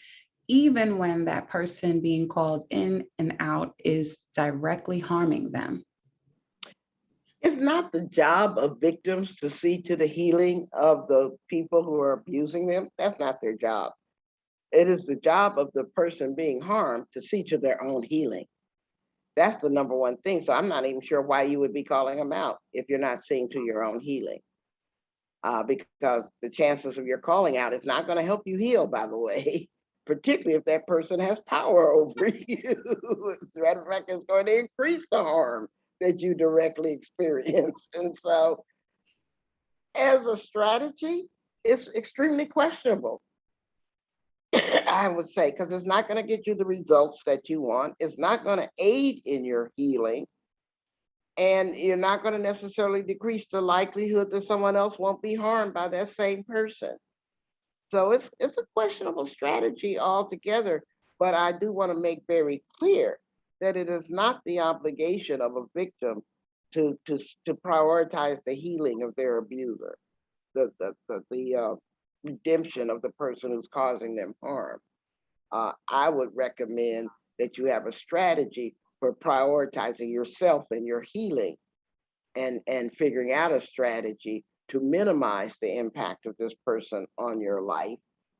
even when that person being called in and out is directly harming them? It's not the job of victims to see to the healing of the people who are abusing them. That's not their job. It is the job of the person being harmed to see to their own healing. That's the number one thing. So I'm not even sure why you would be calling them out if you're not seeing to your own healing. Because the chances of your calling out is not going to help you heal, by the way, particularly if that person has power over you. As a matter of fact, it's going to increase the harm that you directly experience. And so, as a strategy, it's extremely questionable. I would say, because it's not going to get you the results that you want. It's not going to aid in your healing. And you're not going to necessarily decrease the likelihood that someone else won't be harmed by that same person. So it's a questionable strategy altogether. But I do want to make very clear that it is not the obligation of a victim to prioritize the healing of their abuser, the redemption of the person who's causing them harm. I would recommend that you have a strategy for prioritizing yourself and your healing, and figuring out a strategy to minimize the impact of this person on your life,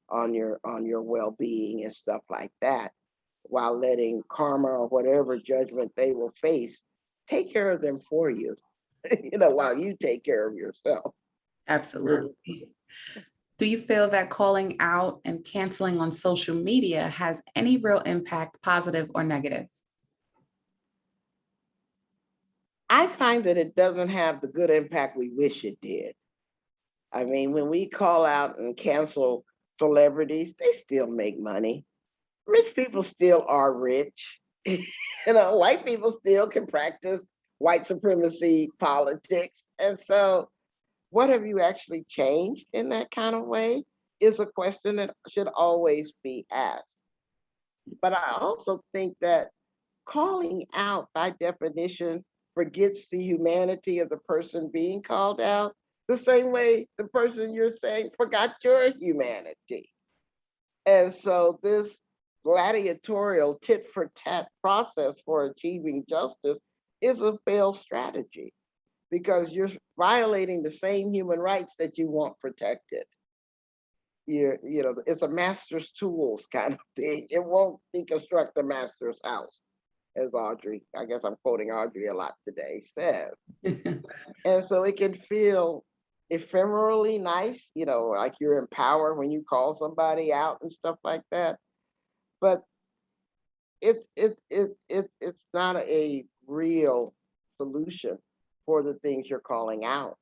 on your well-being and stuff like that, while letting karma or whatever judgment they will face take care of them for you, while you take care of yourself. Absolutely. Do you feel that calling out and canceling on social media has any real impact, positive or negative? I find that it doesn't have the good impact we wish it did. I mean, when we call out and cancel celebrities, they still make money. Rich people still are rich. White people still can practice white supremacy politics. And so, what have you actually changed in that kind of way is a question that should always be asked. But I also think that calling out, by definition, forgets the humanity of the person being called out, the same way the person you're saying forgot your humanity. And so this gladiatorial tit for tat process for achieving justice is a failed strategy, because you're violating the same human rights that you want protected. It's a master's tools kind of thing. It won't deconstruct the master's house, as Audrey, I guess I'm quoting Audrey a lot today, says. And so it can feel ephemerally nice, like you're empowered when you call somebody out and stuff like that. But it's not a real solution for the things you're calling out.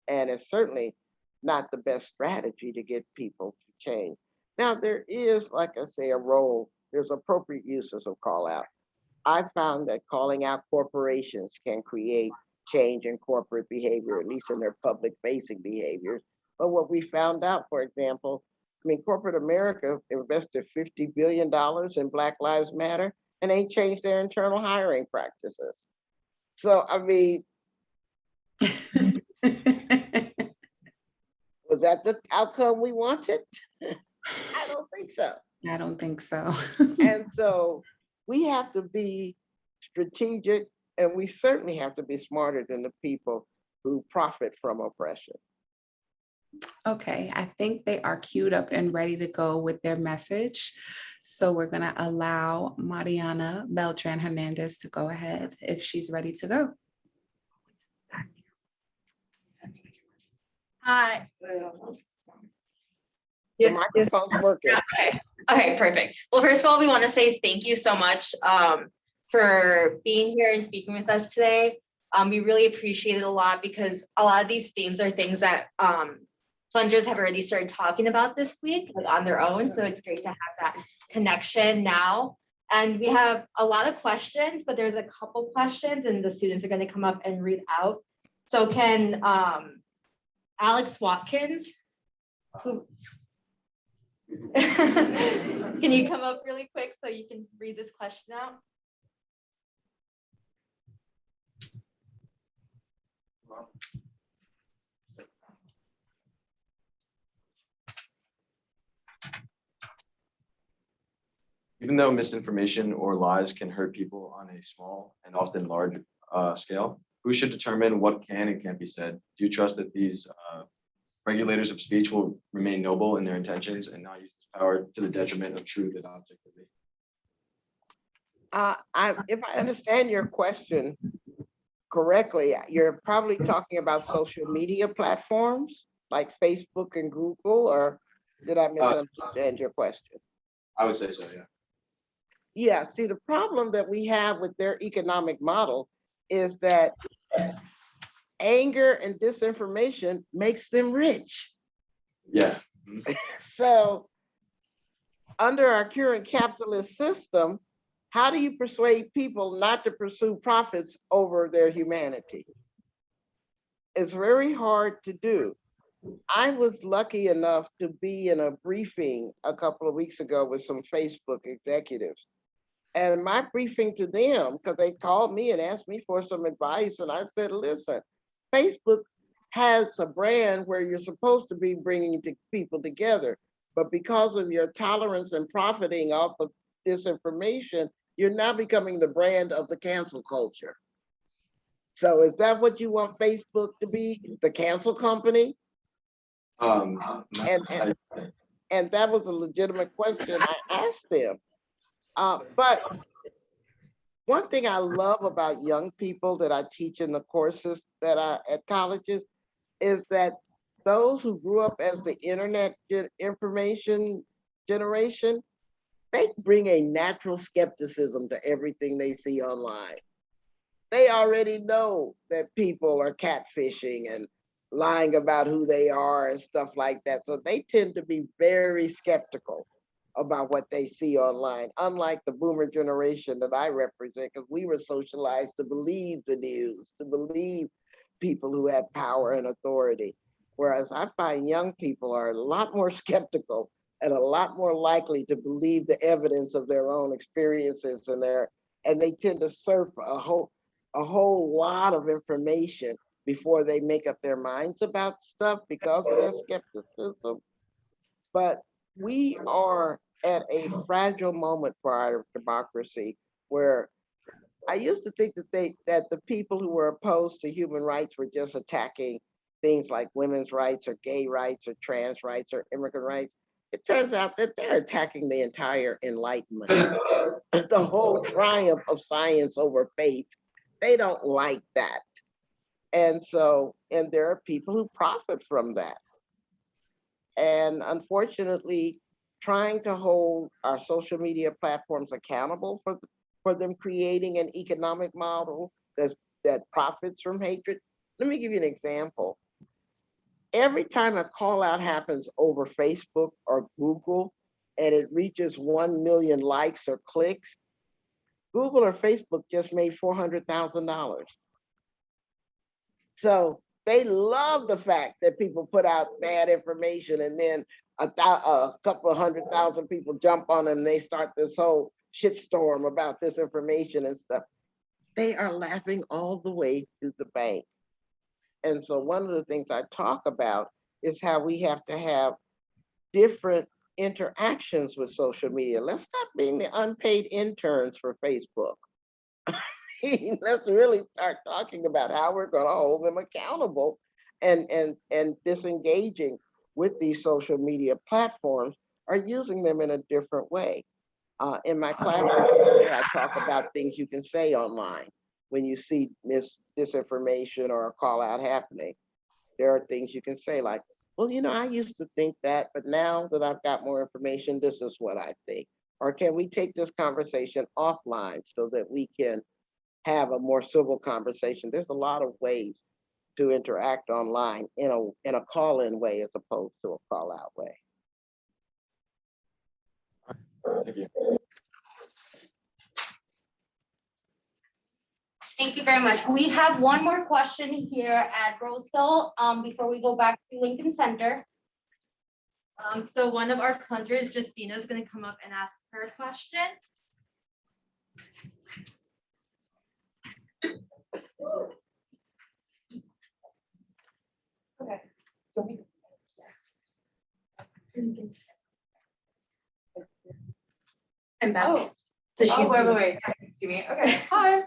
And it's certainly not the best strategy to get people to change. Now, there is, like I say, a role, there's appropriate uses of call out. I found that calling out corporations can create change in corporate behavior, at least in their public facing behaviors. But what we found out, for example, I mean, corporate America invested $50 billion in Black Lives Matter and ain't changed their internal hiring practices. So, I mean, was that the outcome we wanted? I don't think so. I don't think so. And so we have to be strategic, and we certainly have to be smarter than the people who profit from oppression. Okay, I think they are queued up and ready to go with their message. So we're going to allow Mariana Beltran Hernandez to go ahead if she's ready to go. Hi. The microphone's working. Okay. Okay, perfect. Well, first of all, we want to say thank you so much for being here and speaking with us today. We really appreciate it a lot because a lot of these themes are things that funders have already started talking about this week, like on their own. So it's great to have that connection now. And we have a lot of questions, but there's a couple questions and the students are going to come up and read out. So can Alex Watkins, who can you come up really quick so you can read this question out? Even though misinformation or lies can hurt people on a small and often large scale, who should determine what can and can't be said? Do you trust that these regulators of speech will remain noble in their intentions and not use this power to the detriment of truth and objectivity? If I understand your question correctly, you're probably talking about social media platforms like Facebook and Google, or did I misunderstand your question? I would say so, yeah. Yeah, see, the problem that we have with their economic model is that anger and disinformation makes them rich. Yeah. So under our current capitalist system, how do you persuade people not to pursue profits over their humanity? It's very hard to do. I was lucky enough to be in a briefing a couple of weeks ago with some Facebook executives. And my briefing to them, because they called me and asked me for some advice, and I said, listen, Facebook has a brand where you're supposed to be bringing people together, but because of your tolerance and profiting off of disinformation, you're now becoming the brand of the cancel culture. So is that what you want Facebook to be, the cancel company? And that was a legitimate question I asked them. But one thing I love about young people that I teach in the courses that I at colleges is that those who grew up as the internet information generation, they bring a natural skepticism to everything they see online. They already know that people are catfishing and lying about who they are and stuff like that. So they tend to be very skeptical about what they see online, unlike the boomer generation that I represent, because we were socialized to believe the news, to believe people who had power and authority. Whereas I find young people are a lot more skeptical and a lot more likely to believe the evidence of their own experiences and they tend to surf a whole lot of information before they make up their minds about stuff because of their skepticism. But we are at a fragile moment for our democracy where I used to think that the people who were opposed to human rights were just attacking things like women's rights or gay rights or trans rights or immigrant rights. It turns out that they're attacking the entire Enlightenment, the whole triumph of science over faith. They don't like that. And there are people who profit from that. And unfortunately, trying to hold our social media platforms accountable for them creating an economic model that profits from hatred. Let me give you an example. Every time a call out happens over Facebook or Google and it reaches 1 million likes or clicks, Google or Facebook just made $400,000. So They love the fact that people put out bad information and then a couple of 100,000 people jump on them and they start this whole shitstorm about this information and stuff. They are laughing all the way to the bank. And so one of the things I talk about is how we have to have different interactions with social media. Let's stop being the unpaid interns for Facebook. Let's really start talking about how we're going to hold them accountable and disengaging with these social media platforms or using them in a different way. In my classes, I talk about things you can say online when you see disinformation or a call out happening. There are things you can say like, well, you know, I used to think that, but now that I've got more information, this is what I think. Or can we take this conversation offline so that we can have a more civil conversation? There's a lot of ways to interact online in a call-in way as opposed to a call-out way. Thank you. Thank you very much. We have one more question here at Rose Hill before we go back to Lincoln Center. So one of our hunters, Justina, is going to come up and ask her a question. Okay. And back. Oh, So she can see. wait. I can see me. Okay, hi.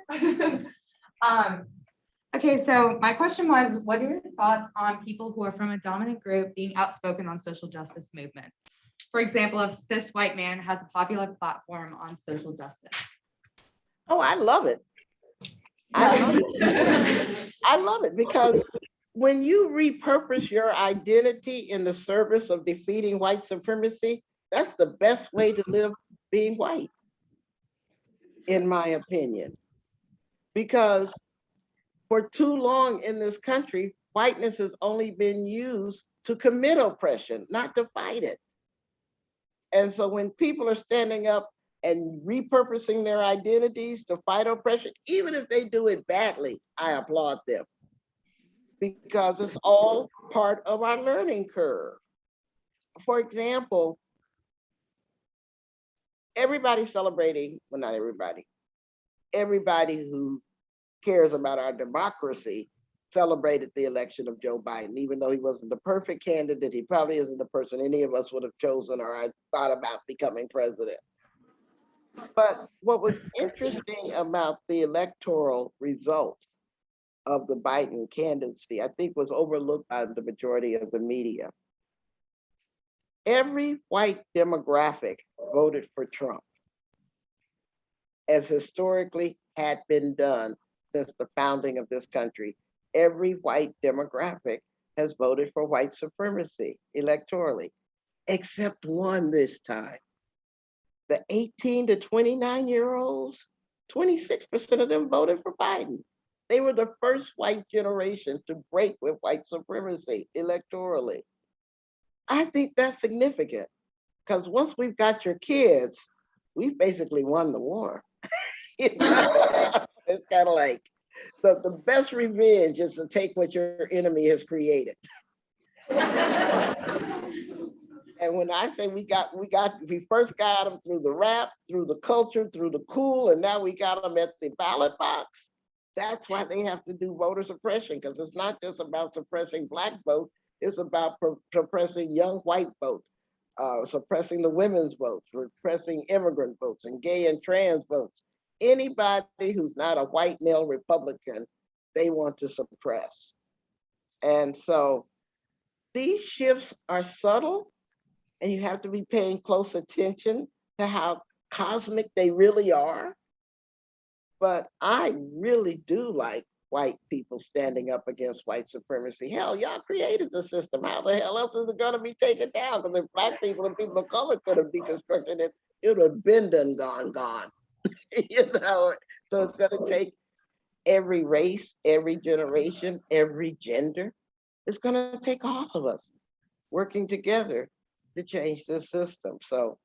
Okay, so my question was, what are your thoughts on people who are from a dominant group being outspoken on social justice movements? For example, if cis white man has a popular platform on social justice. Oh, I love it. I love it because when you repurpose your identity in the service of defeating white supremacy, that's the best way to live being white, in my opinion. Because for too long in this country, whiteness has only been used to commit oppression, not to fight it. And so when people are standing up and repurposing their identities to fight oppression, even if they do it badly, I applaud them because it's all part of our learning curve. For example, everybody celebrating, well, not everybody who cares about our democracy celebrated the election of Joe Biden, even though he wasn't the perfect candidate. He probably isn't the person any of us would have chosen or I thought about becoming president. But what was interesting about the electoral results of the Biden candidacy, I think was overlooked by the majority of the media. Every white demographic voted for Trump, as historically had been done since the founding of this country. Every white demographic has voted for white supremacy electorally, except one this time. The 18 to 29-year-olds, 26% of them voted for Biden. They were the first white generation to break with white supremacy electorally. I think that's significant because once we've got your kids, we've basically won the war. It's kind of like, the best revenge is to take what your enemy has created. And when I say we first got them through the rap, through the culture, through the cool, and now we got them at the ballot box. That's why they have to do voter suppression, because it's not just about suppressing Black vote, it's about suppressing young white votes, suppressing the women's votes, suppressing immigrant votes and gay and trans votes. Anybody who's not a white male Republican, they want to suppress. And so these shifts are subtle, and you have to be paying close attention to how cosmic they really are. But I really do like white people standing up against white supremacy. Hell, y'all created the system. How the hell else is it gonna be taken down? Because if Black people and people of color could have deconstructed it, it would have been done, gone. You know, so it's gonna take every race, every generation, every gender. It's gonna take all of us working together to change this system. So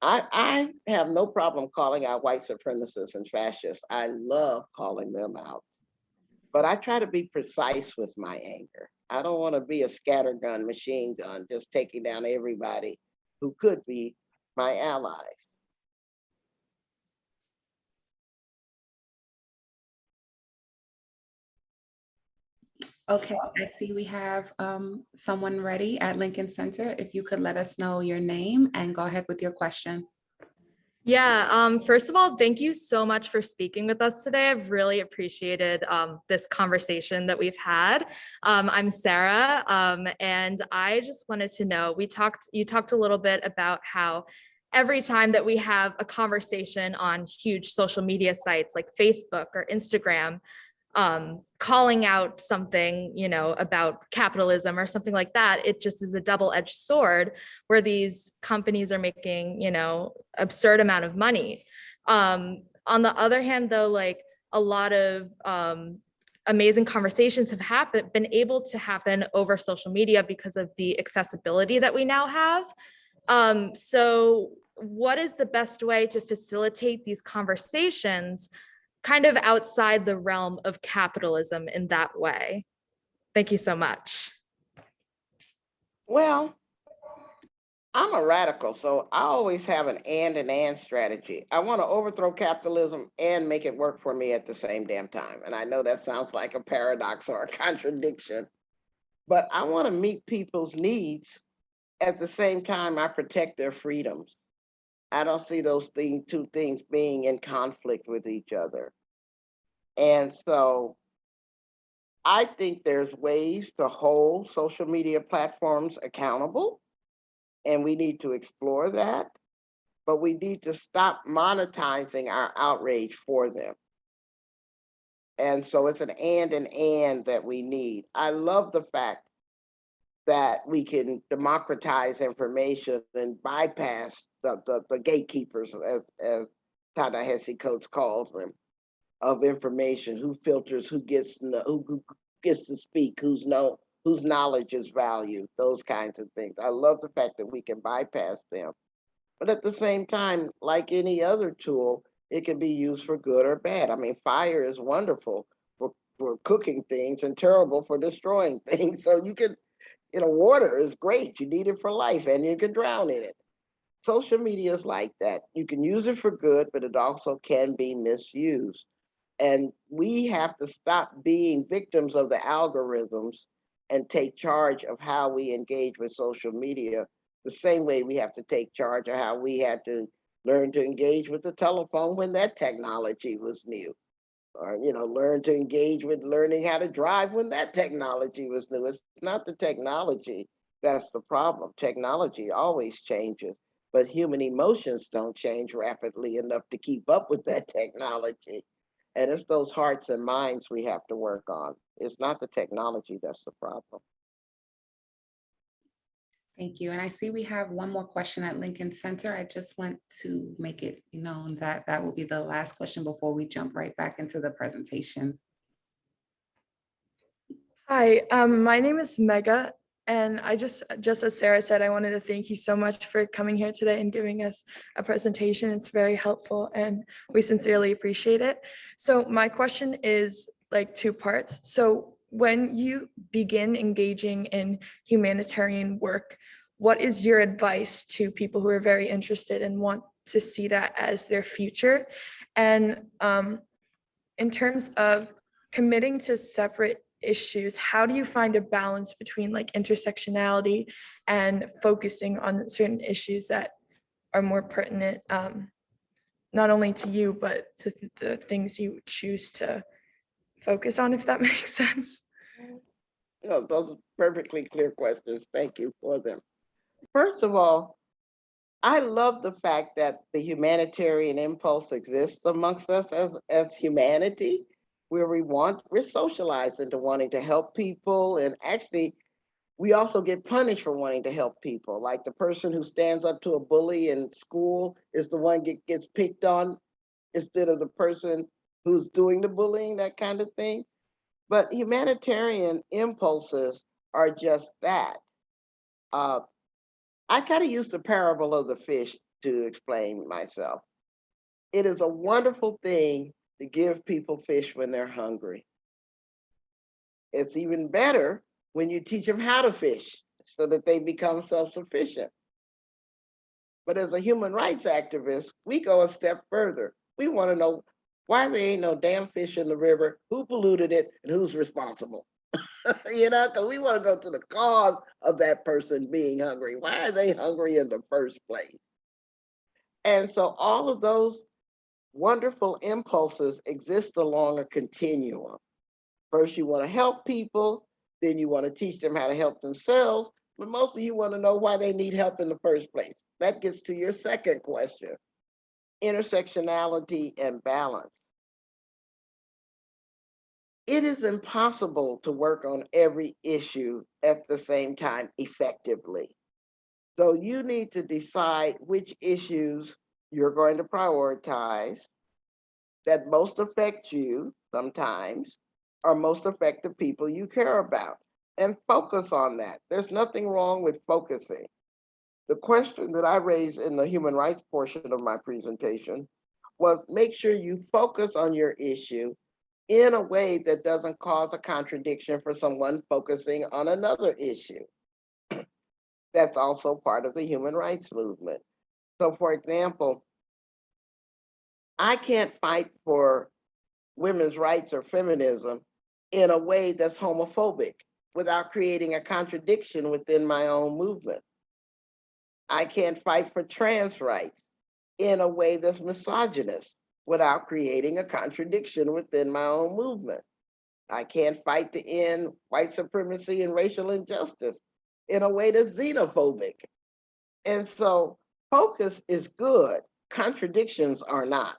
I have no problem calling out white supremacists and fascists. I love calling them out. But I try to be precise with my anger. I don't want to be a scattergun machine gun, just taking down everybody who could be my allies. Okay, I see we have someone ready at Lincoln Center. If you could let us know your name and go ahead with your question. Yeah, first of all, thank you so much for speaking with us today. I've really appreciated this conversation that we've had. I'm Sarah, and I just wanted to know, you talked a little bit about how every time that we have a conversation on huge social media sites like Facebook or Instagram, calling out something, about capitalism or something like that, it just is a double-edged sword where these companies are making, absurd amount of money. On the other hand, though, like a lot of amazing conversations have been able to happen over social media because of the accessibility that we now have. So what is the best way to facilitate these conversations kind of outside the realm of capitalism in that way? Thank you so much. Well, I'm a radical, so I always have an and strategy. I want to overthrow capitalism and make it work for me at the same damn time. And I know that sounds like a paradox or a contradiction, but I want to meet people's needs at the same time I protect their freedoms. I don't see those two things being in conflict with each other. And so I think there's ways to hold social media platforms accountable, and we need to explore that, but we need to stop monetizing our outrage for them. And so it's an and that we need. I love the fact that we can democratize information and bypass the gatekeepers, as Ta-Nehisi Coates calls them, of information, who filters, who gets to speak, whose knowledge is valued, those kinds of things. I love the fact that we can bypass them. But at the same time, like any other tool, it can be used for good or bad. I mean, fire is wonderful for cooking things and terrible for destroying things. So you can, water is great. You need it for life and you can drown in it. Social media is like that. You can use it for good, but it also can be misused. And we have to stop being victims of the algorithms and take charge of how we engage with social media, the same way we have to take charge of how we had to learn to engage with the telephone when that technology was new. Or, learn to engage with learning how to drive when that technology was new. It's not the technology that's the problem. Technology always changes, but human emotions don't change rapidly enough to keep up with that technology. And it's those hearts and minds we have to work on. It's not the technology that's the problem. Thank you. And I see we have one more question at Lincoln Center. I just want to make it known that that will be the last question before we jump right back into the presentation. Hi, my name is Mega, and I just as Sarah said, I wanted to thank you so much for coming here today and giving us a presentation. It's very helpful, and we sincerely appreciate it. So my question is like two parts. So when you begin engaging in humanitarian work, what is your advice to people who are very interested and want to see that as their future? And in terms of committing to separate issues, how do you find a balance between like intersectionality and focusing on certain issues that are more pertinent, not only to you, but to the things you choose to focus on, if that makes sense? Those are perfectly clear questions. Thank you for them. First of all, I love the fact that the humanitarian impulse exists amongst us as humanity, where we're socialized into wanting to help people. And actually, we also get punished for wanting to help people. Like the person who stands up to a bully in school is the one gets picked on instead of the person who's doing the bullying, that kind of thing. But humanitarian impulses are just that. I kind of use the parable of the fish to explain myself. It is a wonderful thing to give people fish when they're hungry. It's even better when you teach them how to fish so that they become self-sufficient. But as a human rights activist, we go a step further. We want to know why there ain't no damn fish in the river, who polluted it, and who's responsible. Because we want to go to the cause of that person being hungry. Why are they hungry in the first place? And so all of those wonderful impulses exist along a continuum. First, you want to help people, then you want to teach them how to help themselves, but mostly you want to know why they need help in the first place. That gets to your second question, intersectionality and balance. It is impossible to work on every issue at the same time effectively. So you need to decide which issues you're going to prioritize that most affect you sometimes, or most affect the people you care about, and focus on that. There's nothing wrong with focusing. The question that I raised in the human rights portion of my presentation was make sure you focus on your issue in a way that doesn't cause a contradiction for someone focusing on another issue. That's also part of the human rights movement. So for example, I can't fight for women's rights or feminism in a way that's homophobic without creating a contradiction within my own movement. I can't fight for trans rights in a way that's misogynist without creating a contradiction within my own movement. I can't fight to end white supremacy and racial injustice in a way that's xenophobic. And so focus is good, contradictions are not.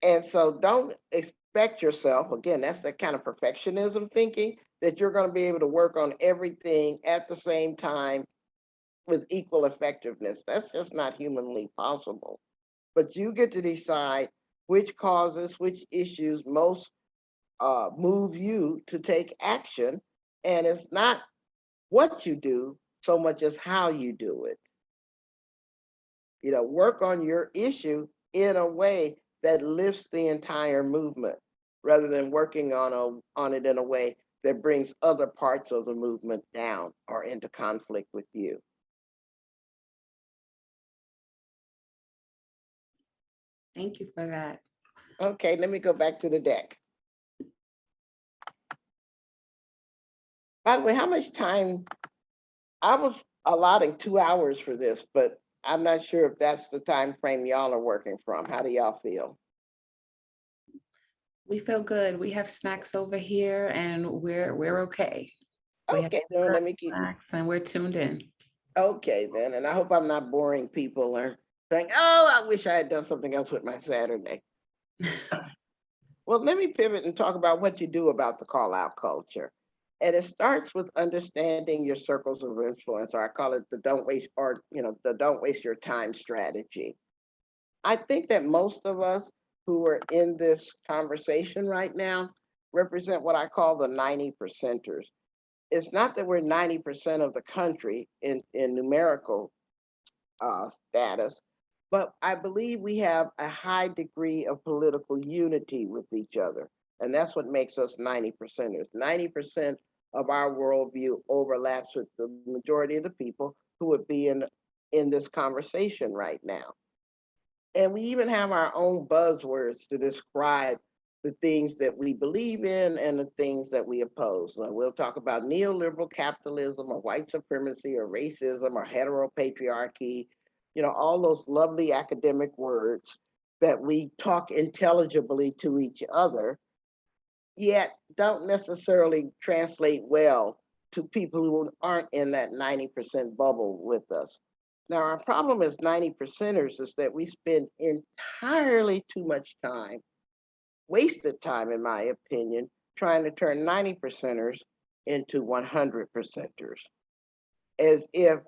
And so don't expect yourself, again, that's that kind of perfectionism thinking, that you're going to be able to work on everything at the same time with equal effectiveness. That's just not humanly possible. But you get to decide which causes, which issues most move you to take action. And it's not what you do so much as how you do it. Work on your issue in a way that lifts the entire movement rather than working on it in a way that brings other parts of the movement down or into conflict with you. Thank you for that. Okay, let me go back to the deck. By the way, how much time? I was allotting 2 hours for this, but I'm not sure if that's the time frame y'all are working from. How do y'all feel? We feel good. We have snacks over here and we're okay. We have Okay, then let me keep. snacks and we're tuned in. Okay, then, and I hope I'm not boring people or saying, oh, I wish I had done something else with my Saturday. Well, let me pivot and talk about what you do about the call out culture. And it starts with understanding your circles of influence, or I call it the don't waste, or the don't waste your time strategy. I think that most of us who are in this conversation right now represent what I call the 90 percenters. It's not that we're 90% of the country in numerical status, but I believe we have a high degree of political unity with each other. And that's what makes us 90 percenters. 90% of our worldview overlaps with the majority of the people who would be in this conversation right now. And we even have our own buzzwords to describe the things that we believe in and the things that we oppose. Now, we'll talk about neoliberal capitalism or white supremacy or racism or heteropatriarchy, all those lovely academic words that we talk intelligibly to each other, yet don't necessarily translate well to people who aren't in that 90% bubble with us. Now, our problem as 90 percenters is that we spend entirely too much time, wasted time, in my opinion, trying to turn 90 percenters into 100 percenters, as if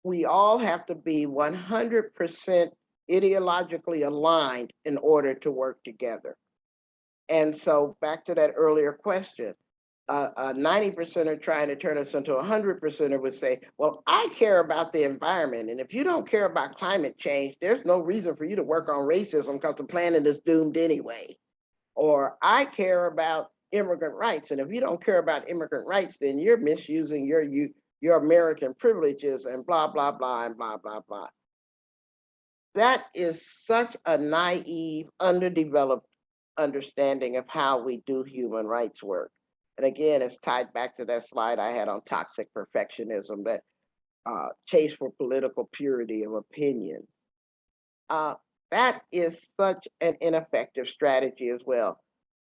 we all have to be 100% ideologically aligned in order to work together. And so back to that earlier question, a 90 percenter trying to turn us into 100 percenter would say, well, I care about the environment. And if you don't care about climate change, there's no reason for you to work on racism because the planet is doomed anyway. Or I care about immigrant rights. And if you don't care about immigrant rights, then you're misusing your American privileges and blah, blah, blah, and blah, blah, blah. That is such a naive, underdeveloped understanding of how we do human rights work. And again, it's tied back to that slide I had on toxic perfectionism, that chase for political purity of opinion. That is such an ineffective strategy as well.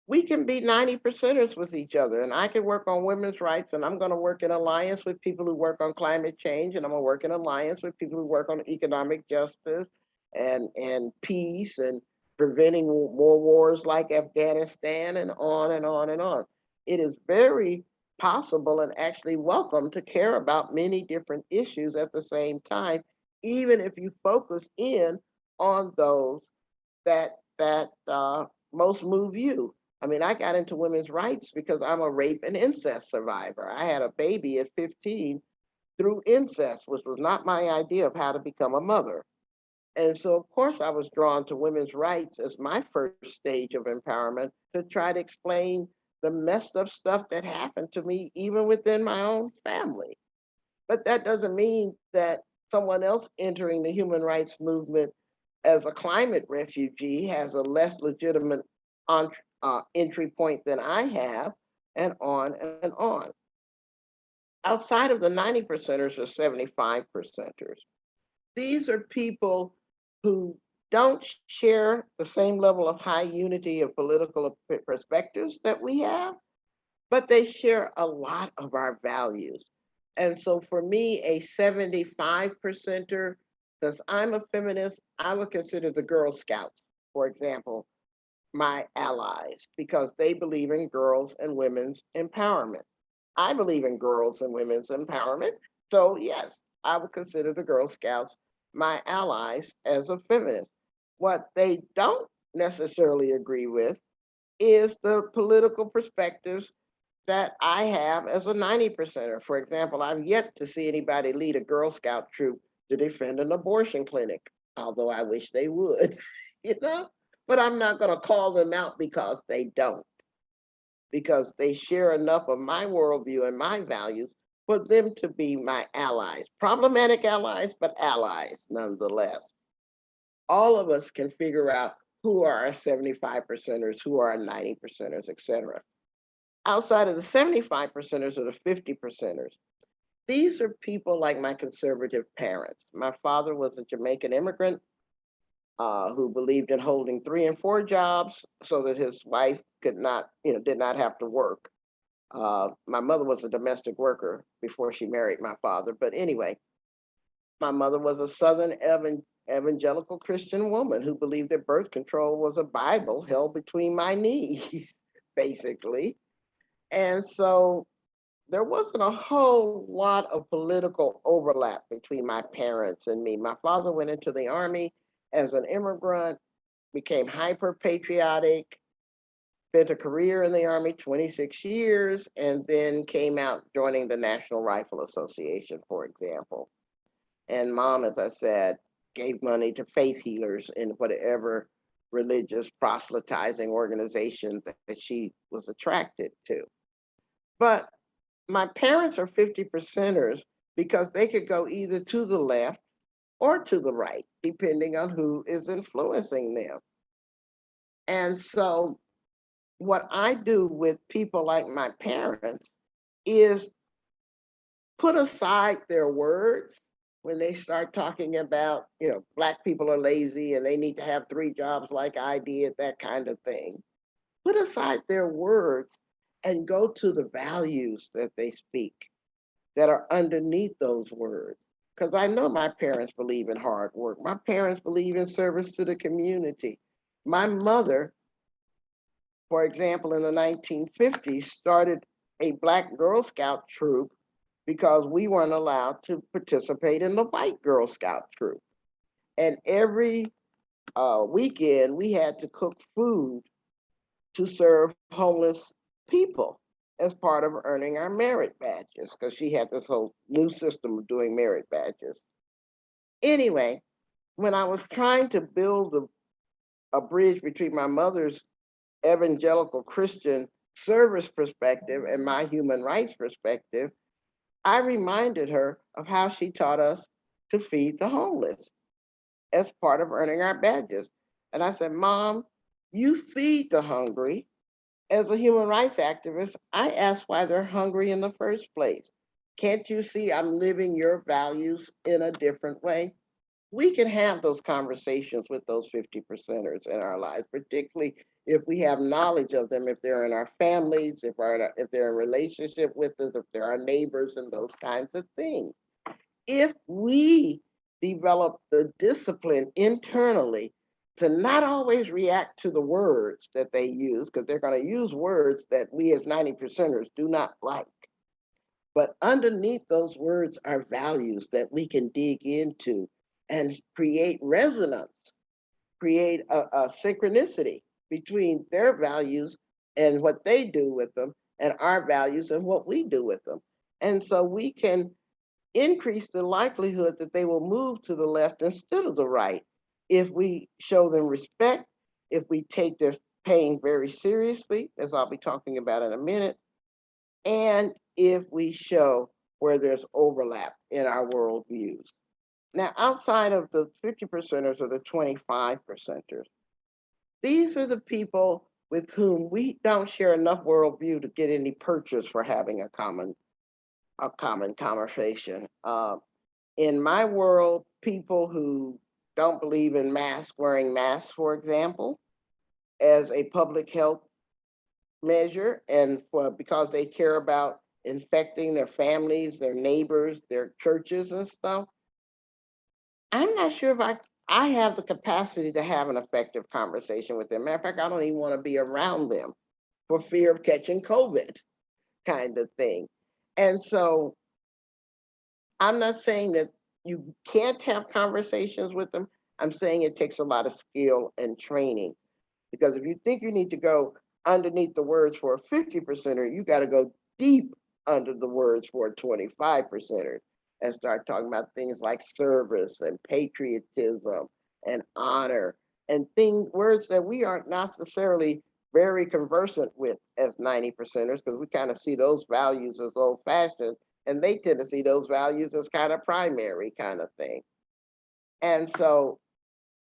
We can be 90%ers with each other, and I can work on women's rights, and I'm going to work in alliance with people who work on climate change, and I'm going to work in alliance with people who work on economic justice and peace and preventing more wars like Afghanistan, and on and on and on. It is very possible and actually welcome to care about many different issues at the same time, even if you focus in on those that most move you. I mean, I got into women's rights because I'm a rape and incest survivor. I had a baby at 15 through incest, which was not my idea of how to become a mother. And so, of course, I was drawn to women's rights as my first stage of empowerment to try to explain the messed up stuff that happened to me, even within my own family. But that doesn't mean that someone else entering the human rights movement as a climate refugee has a less legitimate entry point than I have, and on and on. Outside of the 90%ers or 75%ers, these are people who don't share the same level of high unity of political perspectives that we have, but they share a lot of our values. And so for me, a 75%er, because I'm a feminist, I would consider the Girl Scouts, for example, my allies, because they believe in girls and women's empowerment. I believe in girls and women's empowerment. So yes, I would consider the Girl Scouts my allies as a feminist. What they don't necessarily agree with is the political perspectives that I have as a 90%er. For example, I've yet to see anybody lead a Girl Scout troop to defend an abortion clinic, although I wish they would, you know? But I'm not going to call them out because they don't, because they share enough of my worldview and my values for them to be my allies. Problematic allies, but allies nonetheless. All of us can figure out who are our 75%ers, who are our 90%ers, et cetera. Outside of the 75%ers or the 50%ers, these are people like my conservative parents. My father was a Jamaican immigrant who believed in holding 3 and 4 jobs so that his wife could not, did not have to work. My mother was a domestic worker before she married my father. But anyway, my mother was a Southern evangelical Christian woman who believed that birth control was a Bible held between my knees, basically. And so there wasn't a whole lot of political overlap between my parents and me. My father went into the Army as an immigrant, became hyper patriotic, spent a career in the Army, 26 years, and then came out joining the National Rifle Association, for example. And mom, as I said, gave money to faith healers in whatever religious proselytizing organization that she was attracted to. But my parents are 50%ers because they could go either to the left or to the right, depending on who is influencing them. And so what I do with people like my parents is put aside their words when they start talking about, Black people are lazy and they need to have 3 jobs like I did, that kind of thing. Put aside their words and go to the values that they speak that are underneath those words. Because I know my parents believe in hard work. My parents believe in service to the community. My mother, for example, in the 1950s, started a Black Girl Scout troop because we weren't allowed to participate in the white Girl Scout troop. And every weekend, we had to cook food to serve homeless people as part of earning our merit badges, because she had this whole new system of doing merit badges. Anyway, when I was trying to build a bridge between my mother's evangelical Christian service perspective and my human rights perspective, I reminded her of how she taught us to feed the homeless as part of earning our badges. And I said, Mom, you feed the hungry. As a human rights activist, I ask why they're hungry in the first place. Can't you see I'm living your values in a different way? We can have those conversations with those 50%ers in our lives, particularly if we have knowledge of them, if they're in our families, if they're in relationship with us, if they're our neighbors and those kinds of things. If we develop the discipline internally to not always react to the words that they use, because they're going to use words that we as 90%ers do not like. But underneath those words are values that we can dig into and create resonance, create a synchronicity between their values and what they do with them, and our values and what we do with them. And so we can increase the likelihood that they will move to the left instead of the right if we show them respect, if we take their pain very seriously, as I'll be talking about in a minute, and if we show where there's overlap in our worldviews. Now, outside of the 50%ers or the 25%ers, these are the people with whom we don't share enough worldview to get any purchase for having a common conversation. In my world, people who don't believe in wearing masks, for example, as a public health measure, and because they care about infecting their families, their neighbors, their churches and stuff, I'm not sure if I have the capacity to have an effective conversation with them. Matter of fact, I don't even want to be around them for fear of catching COVID kind of thing. And so I'm not saying that you can't have conversations with them. I'm saying it takes a lot of skill and training. Because if you think you need to go underneath the words for a 50%er, you got to go deep under the words for a 25%er and start talking about things like service and patriotism and honor and words that we aren't necessarily very conversant with as 90%ers, because we kind of see those values as old fashioned, and they tend to see those values as kind of primary kind of thing. And so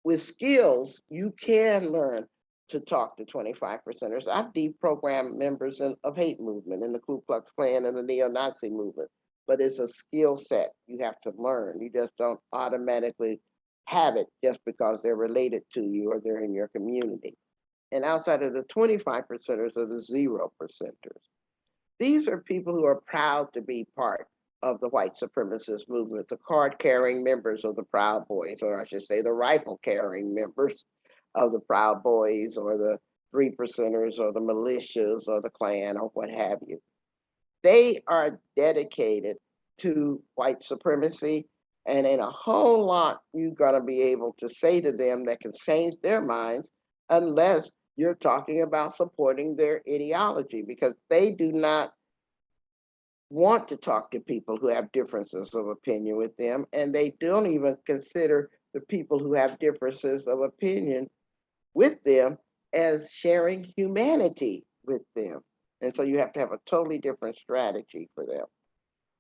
with skills, you can learn to talk to 25%ers. I've deprogrammed members of hate movement in the Ku Klux Klan and the neo-Nazi movement, but it's a skill set you have to learn. You just don't automatically have it just because they're related to you or they're in your community. And outside of the 25%ers are the 0%ers. These are people who are proud to be part of the white supremacist movement, the card-carrying members of the Proud Boys, or I should say the rifle-carrying members of the Proud Boys, or the 3%ers, or the militias, or the Klan, or what have you. They are dedicated to white supremacy, and in a whole lot you're gonna be able to say to them that can change their minds, unless you're talking about supporting their ideology, because they do not want to talk to people who have differences of opinion with them, and they don't even consider the people who have differences of opinion with them as sharing humanity with them. And so you have to have a totally different strategy for them.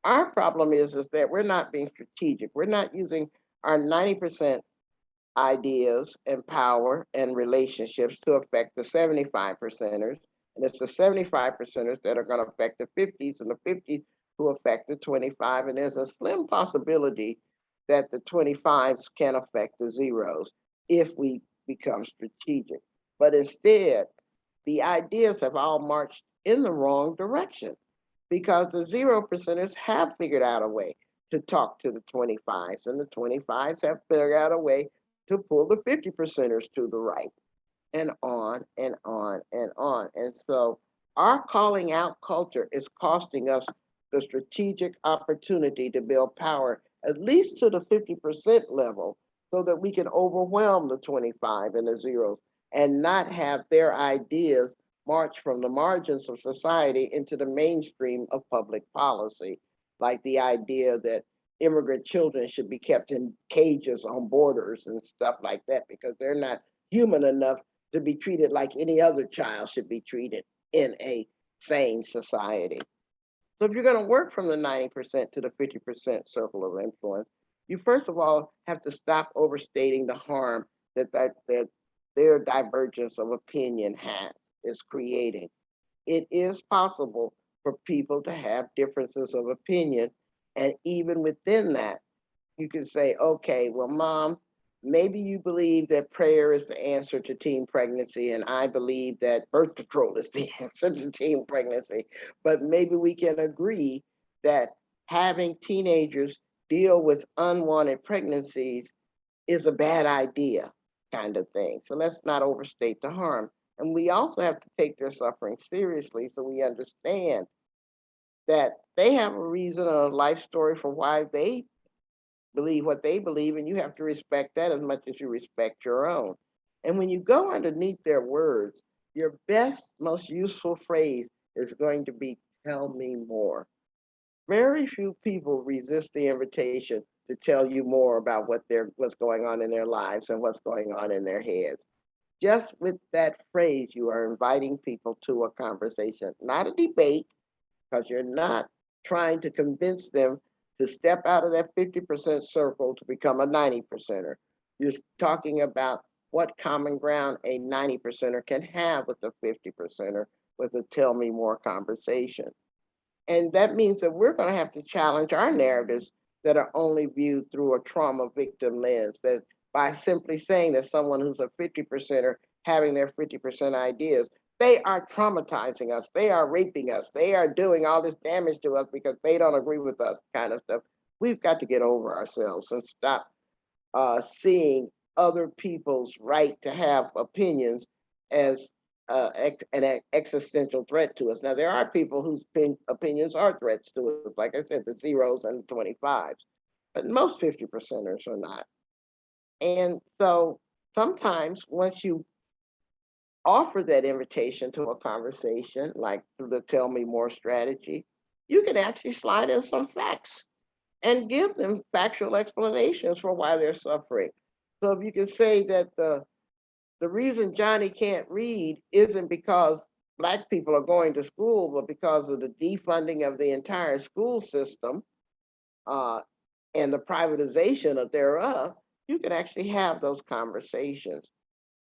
Our problem is that we're not being strategic. We're not using our 90% ideas and power and relationships to affect the 75%ers. And it's the 75%ers that are going to affect the 50s, and the 50s who affect the 25. And there's a slim possibility that the 25s can affect the zeros if we become strategic. But instead, the ideas have all marched in the wrong direction, because the 0%ers have figured out a way to talk to the 25s, and the 25s have figured out a way to pull the 50%ers to the right, and on and on and on. And so our calling out culture is costing us the strategic opportunity to build power, at least to the 50% level, so that we can overwhelm the 25 and the zeros and not have their ideas march from the margins of society into the mainstream of public policy, like the idea that immigrant children should be kept in cages on borders and stuff like that, because they're not human enough to be treated like any other child should be treated in a sane society. So if you're going to work from the 90% to the 50% circle of influence, you first of all have to stop overstating the harm that their divergence of opinion is creating. It is possible for people to have differences of opinion, and even within that, you can say, okay, well, mom, maybe you believe that prayer is the answer to teen pregnancy, and I believe that birth control is the answer to teen pregnancy. But maybe we can agree that having teenagers deal with unwanted pregnancies is a bad idea, kind of thing. So let's not overstate the harm. And we also have to take their suffering seriously so we understand that they have a reason, a life story for why they believe what they believe, and you have to respect that as much as you respect your own. And when you go underneath their words, your best, most useful phrase is going to be, tell me more. Very few people resist the invitation to tell you more about what's going on in their lives and what's going on in their heads. Just with that phrase, you are inviting people to a conversation, not a debate, because you're not trying to convince them to step out of that 50% circle to become a 90%er. You're talking about what common ground a 90%er can have with a 50%er with a tell me more conversation. And that means that we're going to have to challenge our narratives that are only viewed through a trauma victim lens, that by simply saying that someone who's a 50%er having their 50% ideas, they are traumatizing us, they are raping us, they are doing all this damage to us because they don't agree with us, kind of stuff. We've got to get over ourselves and stop seeing other people's right to have opinions as an existential threat to us. Now, there are people whose opinions are threats to us, like I said, the zeros and the 25s, but most 50%ers are not. And so sometimes once you offer that invitation to a conversation, like through the tell me more strategy, you can actually slide in some facts and give them factual explanations for why they're suffering. So if you can say that the reason Johnny can't read isn't because Black people are going to school, but because of the defunding of the entire school system and the privatization of thereof, you can actually have those conversations.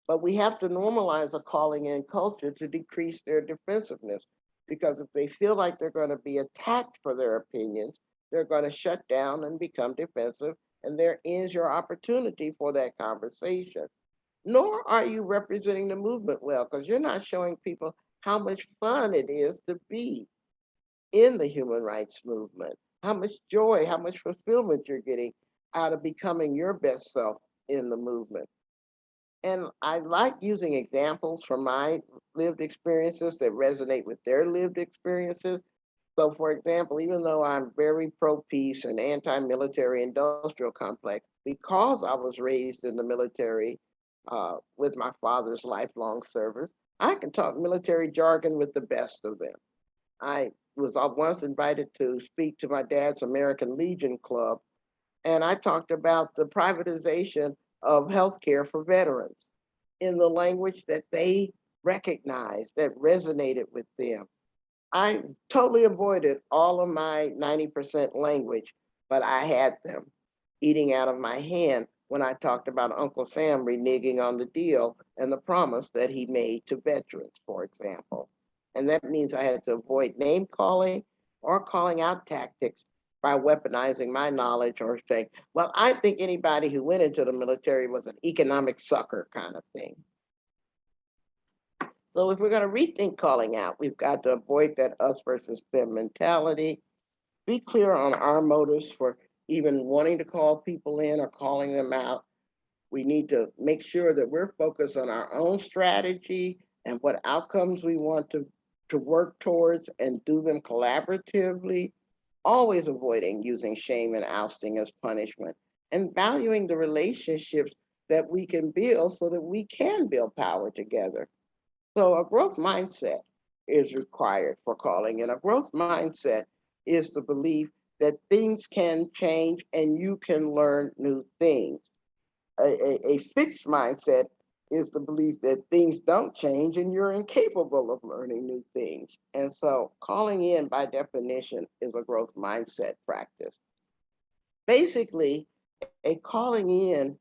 But we have to normalize a calling in culture to decrease their defensiveness, because if they feel like they're going to be attacked for their opinions, they're going to shut down and become defensive, and there ends your opportunity for that conversation. Nor are you representing the movement well, because you're not showing people how much fun it is to be in the human rights movement, how much joy, how much fulfillment you're getting out of becoming your best self in the movement. And I like using examples from my lived experiences that resonate with their lived experiences. So for example, even though I'm very pro-peace and anti-military industrial complex, because I was raised in the military with my father's lifelong service, I can talk military jargon with the best of them. I was once invited to speak to my dad's American Legion Club, and I talked about the privatization of healthcare for veterans in the language that they recognized, that resonated with them. I totally avoided all of my 90% language, but I had them eating out of my hand when I talked about Uncle Sam reneging on the deal and the promise that he made to veterans, for example. And that means I had to avoid name calling or calling out tactics by weaponizing my knowledge or saying, well, I think anybody who went into the military was an economic sucker, kind of thing. So if we're going to rethink calling out, we've got to avoid that us versus them mentality, be clear on our motives for even wanting to call people in or calling them out. We need to make sure that we're focused on our own strategy and what outcomes we want to work towards and do them collaboratively, always avoiding using shame and ousting as punishment, and valuing the relationships that we can build so that we can build power together. So a growth mindset is required for calling, and a growth mindset is the belief that things can change and you can learn new things. A fixed mindset is the belief that things don't change and you're incapable of learning new things. And so calling in by definition is a growth mindset practice. Basically, a calling in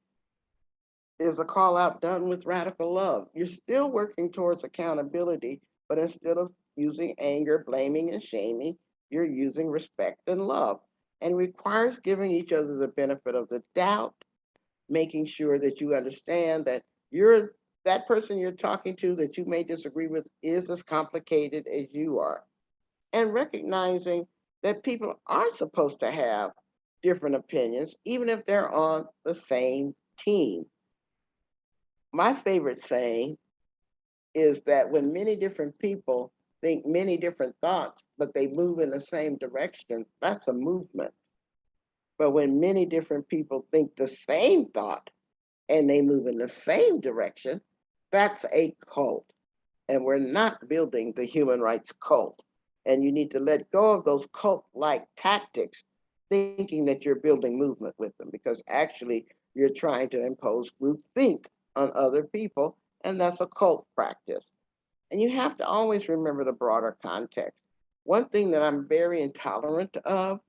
is a call out done with radical love. You're still working towards accountability, but instead of using anger, blaming, and shaming, you're using respect and love. And requires giving each other the benefit of the doubt, making sure that you understand that that person you're talking to that you may disagree with is as complicated as you are. And recognizing that people are supposed to have different opinions, even if they're on the same team. My favorite saying is that when many different people think many different thoughts, but they move in the same direction, that's a movement. But when many different people think the same thought and they move in the same direction, that's a cult. And we're not building the human rights cult. And you need to let go of those cult like tactics, thinking that you're building movement with them, because actually you're trying to impose groupthink on other people, and that's a cult practice. And you have to always remember the broader context. One thing that I'm very intolerant of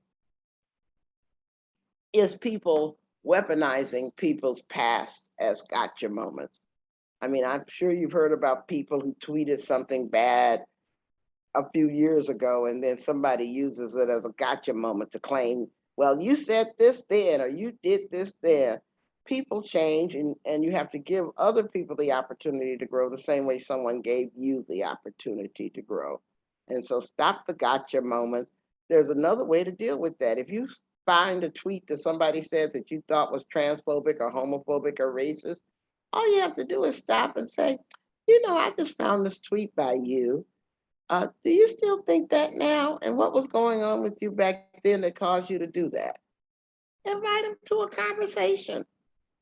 is people weaponizing people's past as gotcha moments. I mean, I'm sure you've heard about people who tweeted something bad a few years ago, and then somebody uses it as a gotcha moment to claim, well, you said this then, or you did this then. People change, and you have to give other people the opportunity to grow the same way someone gave you the opportunity to grow. And so stop the gotcha moment. There's another way to deal with that. If you find a tweet that somebody said that you thought was transphobic or homophobic or racist, all you have to do is stop and say, I just found this tweet by you. Do you still think that now? And what was going on with you back then that caused you to do that? Invite them to a conversation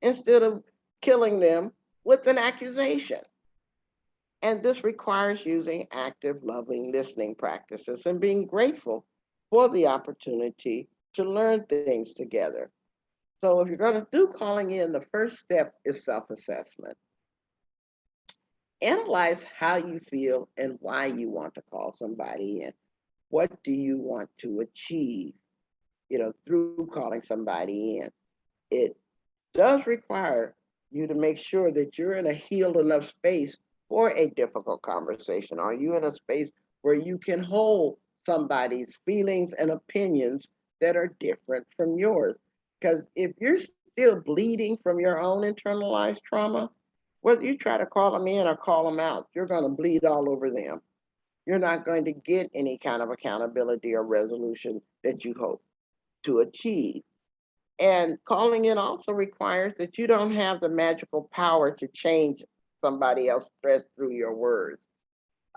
instead of killing them with an accusation. And this requires using active, loving listening practices and being grateful for the opportunity to learn things together. So if you're going to do calling in, the first step is self-assessment. Analyze how you feel and why you want to call somebody in. What do you want to achieve, through calling somebody in? It does require you to make sure that you're in a healed enough space for a difficult conversation. Are you in a space where you can hold somebody's feelings and opinions that are different from yours? Because if you're still bleeding from your own internalized trauma, whether you try to call them in or call them out, you're going to bleed all over them. You're not going to get any kind of accountability or resolution that you hope to achieve. And calling in also requires that you don't have the magical power to change somebody else's stress through your words.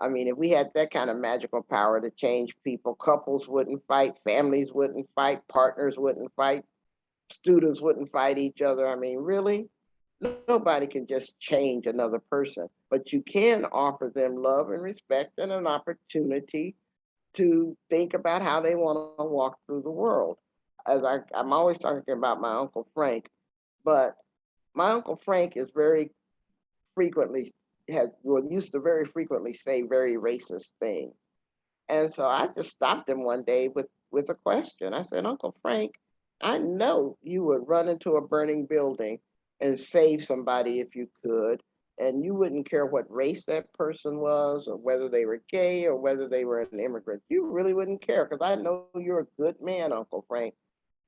I mean, if we had that kind of magical power to change people, couples wouldn't fight, families wouldn't fight, partners wouldn't fight, students wouldn't fight each other. I mean, really? Nobody can just change another person, but you can offer them love and respect and an opportunity to think about how they want to walk through the world. I'm always talking about my Uncle Frank, but my Uncle Frank is very frequently used to very frequently say very racist things. And so I just stopped him one day with a question. I said, Uncle Frank, I know you would run into a burning building and save somebody if you could, and you wouldn't care what race that person was or whether they were gay or whether they were an immigrant. You really wouldn't care because I know you're a good man, Uncle Frank.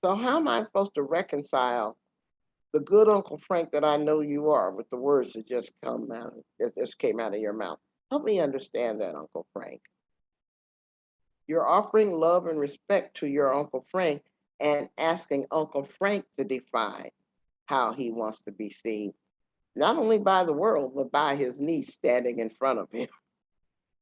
So how am I supposed to reconcile the good Uncle Frank that I know you are with the words that just came out of your mouth? Help me understand that, Uncle Frank. You're offering love and respect to your Uncle Frank and asking Uncle Frank to define how he wants to be seen, not only by the world, but by his niece standing in front of him.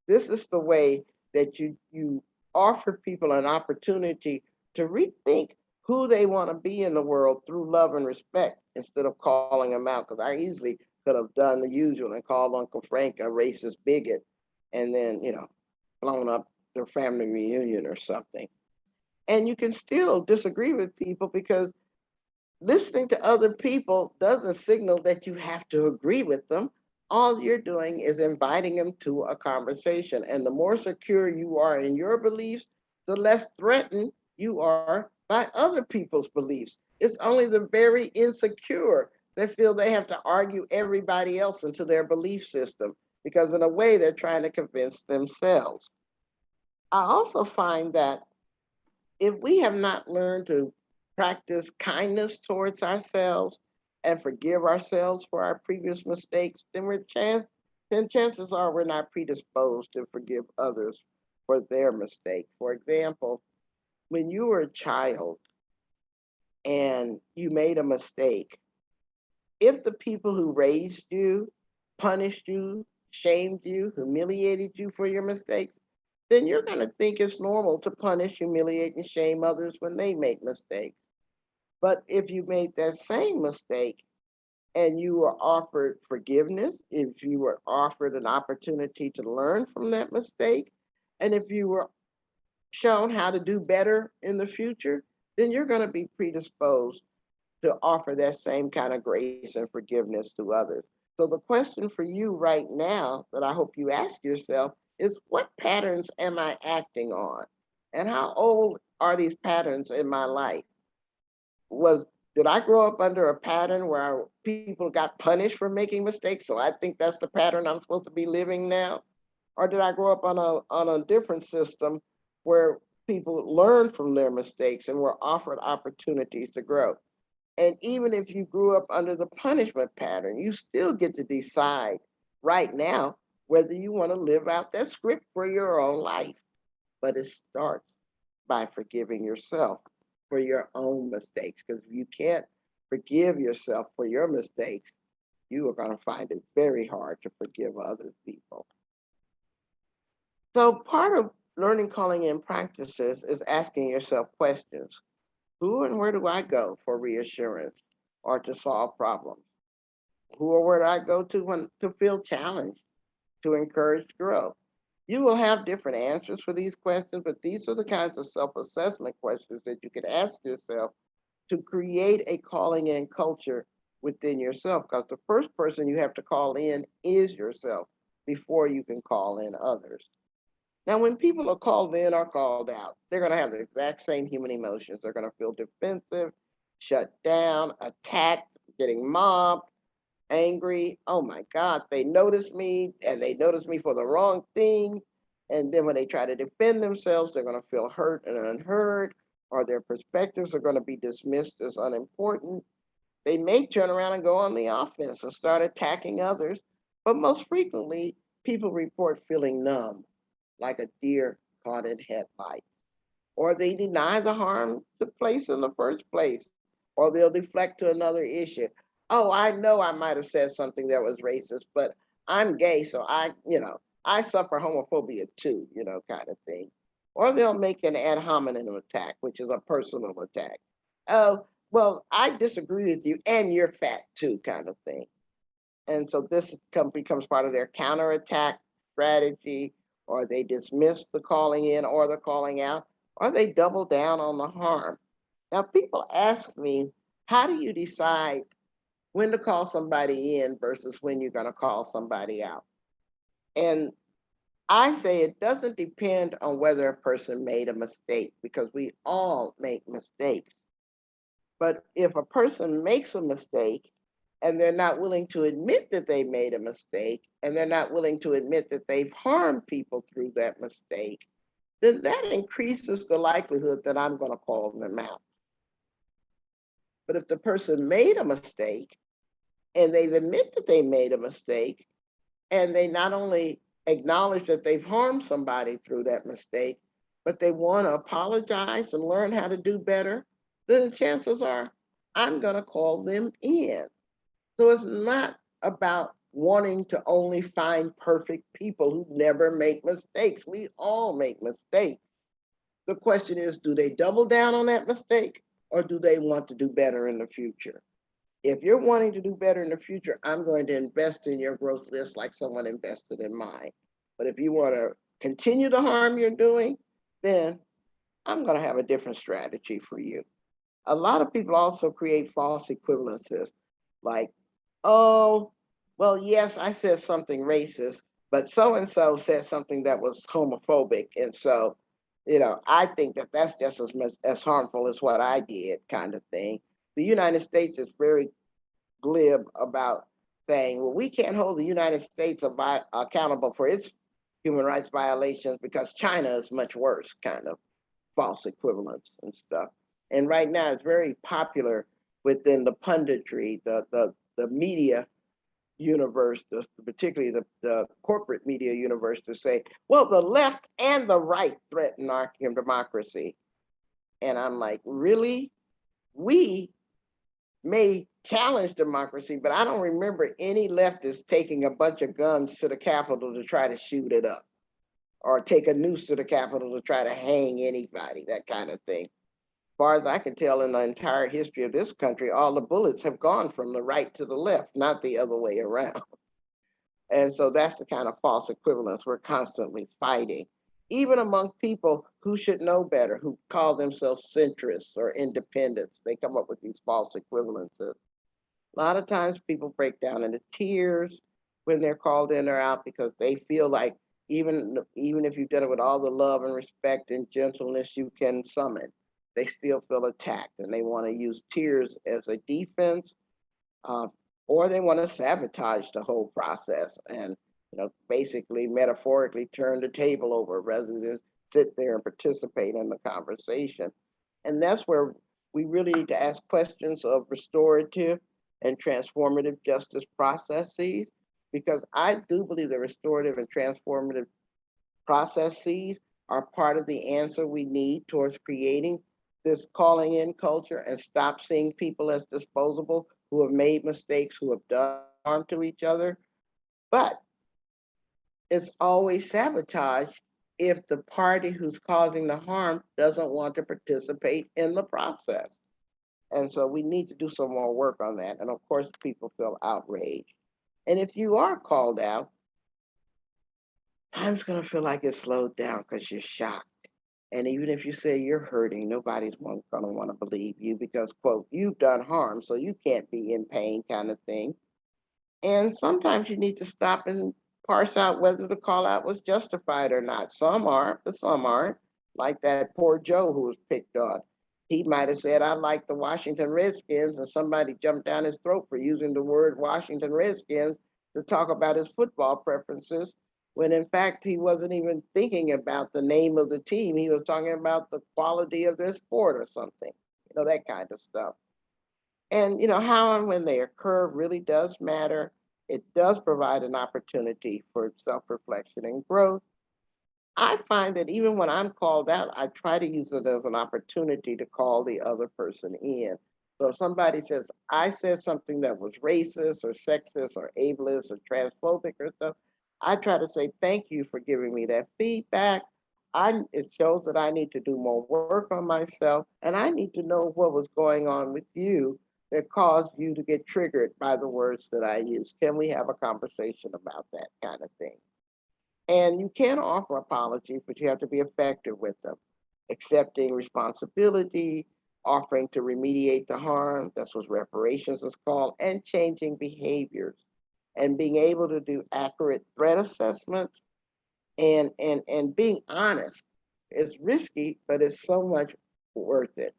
This is the way that you offer people an opportunity to rethink who they want to be in the world through love and respect instead of calling them out. Because I easily could have done the usual and called Uncle Frank a racist bigot and then, blown up their family reunion or something. And you can still disagree with people because listening to other people doesn't signal that you have to agree with them. all you're doing is inviting them to a conversation. And the more secure you are in your beliefs, the less threatened you are by other people's beliefs. It's only the very insecure that feel they have to argue everybody else into their belief system because, in a way, they're trying to convince themselves. I also find that if we have not learned to practice kindness towards ourselves and forgive ourselves for our previous mistakes, then chances are we're not predisposed to forgive others for their mistakes. For example, when you were a child and you made a mistake, if the people who raised you punished you, shamed you, humiliated you for your mistakes, then you're going to think it's normal to punish, humiliate, and shame others when they make mistakes. But if you made that same mistake and you were offered forgiveness, if you were offered an opportunity to learn from that mistake, and if you were shown how to do better in the future, then you're going to be predisposed to offer that same kind of grace and forgiveness to others. So the question for you right now that I hope you ask yourself is, what patterns am I acting on? And how old are these patterns in my life? Did I grow up under a pattern where people got punished for making mistakes? So I think that's the pattern I'm supposed to be living now? Or did I grow up on a different system where people learned from their mistakes and were offered opportunities to grow? And even if you grew up under the punishment pattern, you still get to decide right now whether you want to live out that script for your own life. But it starts by forgiving yourself for your own mistakes. Because if you can't forgive yourself for your mistakes, you are going to find it very hard to forgive other people. So part of learning calling in practices is asking yourself questions. Who and where do I go for reassurance or to solve problems? Who or where do I go to feel challenged, to encourage growth? You will have different answers for these questions, but these are the kinds of self-assessment questions that you can ask yourself to create a calling in culture within yourself, because the first person you have to call in is yourself before you can call in others. Now, when people are called in or called out, they're going to have the exact same human emotions. They're going to feel defensive, shut down, attacked, getting mobbed, angry. Oh my God, they noticed me and they noticed me for the wrong thing. And then when they try to defend themselves, they're going to feel hurt and unheard, or their perspectives are going to be dismissed as unimportant. They may turn around and go on the offense and start attacking others. But most frequently, people report feeling numb, like a deer caught in headlights. Or they deny the harm took place in the first place, or they'll deflect to another issue. Oh, I know I might have said something that was racist, but I'm gay, so I suffer homophobia too, kind of thing. Or they'll make an ad hominem attack, which is a personal attack. Oh, well, I disagree with you, and you're fat too, kind of thing. And so this becomes part of their counterattack strategy, or they dismiss the calling in or the calling out, or they double down on the harm. Now, people ask me, how do you decide when to call somebody in versus when you're going to call somebody out? And I say it doesn't depend on whether a person made a mistake, because we all make mistakes. But if a person makes a mistake and they're not willing to admit that they made a mistake, and they're not willing to admit that they've harmed people through that mistake, then that increases the likelihood that I'm going to call them out. But if the person made a mistake and they've admitted that they made a mistake, and they not only acknowledge that they've harmed somebody through that mistake, but they want to apologize and learn how to do better, then the chances are I'm going to call them in. So it's not about wanting to only find perfect people who never make mistakes. We all make mistakes. The question is, do they double down on that mistake, or do they want to do better in the future? If you're wanting to do better in the future, I'm going to invest in your growth list like someone invested in mine. But if you want to continue the harm you're doing, then I'm going to have a different strategy for you. A lot of people also create false equivalences, like, oh, well, yes, I said something racist, but so-and-so said something that was homophobic. And so, I think that that's just as much as harmful as what I did, kind of thing. The United States is very glib about saying, well, we can't hold the United States accountable for its human rights violations because China is much worse, kind of false equivalence and stuff. And right now it's very popular within the punditry, the media universe, particularly the corporate media universe, to say, well, the left and the right threaten our democracy. And I'm like, really? We may challenge democracy, but I don't remember any leftists taking a bunch of guns to the Capitol to try to shoot it up or take a noose to the Capitol to try to hang anybody, that kind of thing. As far as I can tell, in the entire history of this country, all the bullets have gone from the right to the left, not the other way around. And so that's the kind of false equivalence we're constantly fighting, even among people who should know better, who call themselves centrists or independents. They come up with these false equivalences. A lot of times people break down into tears when they're called in or out because they feel like even if you've done it with all the love and respect and gentleness you can summon, they still feel attacked and they want to use tears as a defense, uh, or they want to sabotage the whole process and basically metaphorically turn the table over rather than sit there and participate in the conversation. And that's where we really need to ask questions of restorative and transformative justice processes, because I do believe that restorative and transformative processes are part of the answer we need towards creating this calling in culture and stop seeing people as disposable who have made mistakes, who have done harm to each other. But it's always sabotage if the party who's causing the harm doesn't want to participate in the process. And so we need to do some more work on that. And of course, people feel outraged. And if you are called out, time's going to feel like it's slowed down because you're shocked. And even if you say you're hurting, nobody's going to want to believe you because, quote, you've done harm, so you can't be in pain, kind of thing. And sometimes you need to stop and parse out whether the call out was justified or not. Some are, but some aren't. Like that poor Joe who was picked on. He might have said, I like the Washington Redskins, and somebody jumped down his throat for using the word Washington Redskins to talk about his football preferences, when in fact he wasn't even thinking about the name of the team. He was talking about the quality of their sport or something, that kind of stuff. And how and when they occur really does matter. It does provide an opportunity for self-reflection and growth. I find that even when I'm called out, I try to use it as an opportunity to call the other person in. So if somebody says, I said something that was racist or sexist or ableist or transphobic or stuff, I try to say, thank you for giving me that feedback. It shows that I need to do more work on myself, and I need to know what was going on with you that caused you to get triggered by the words that I use. Can we have a conversation about that kind of thing? And you can offer apologies, but you have to be effective with them. Accepting responsibility, offering to remediate the harm, that's what reparations is called, and changing behaviors. And being able to do accurate threat assessments and being honest. It's risky, but it's so much worth it.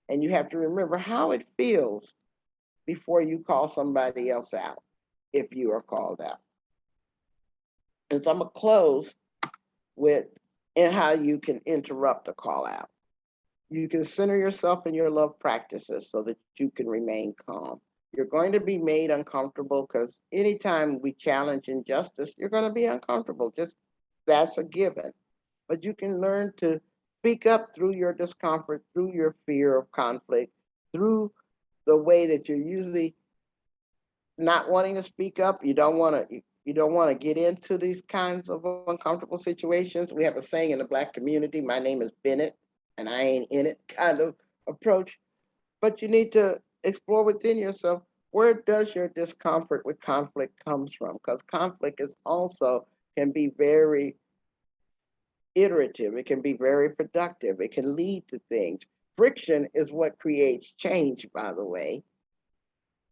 And you have to remember how it feels before you call somebody else out, if you are called out. And so I'm gonna close with and how you can interrupt a call out. You can center yourself in your love practices so that you can remain calm. You're going to be made uncomfortable because anytime we challenge injustice, you're going to be uncomfortable. Just that's a given. But you can learn to speak up through your discomfort, through your fear of conflict, through the way that you're usually not wanting to speak up. You don't want to get into these kinds of uncomfortable situations. We have a saying in the Black community, my name is Bennett and I ain't in it kind of approach. But you need to explore within yourself, where does your discomfort with conflict comes from? Because conflict is also can be very iterative. It can be very productive. It can lead to things. Friction is what creates change, by the way.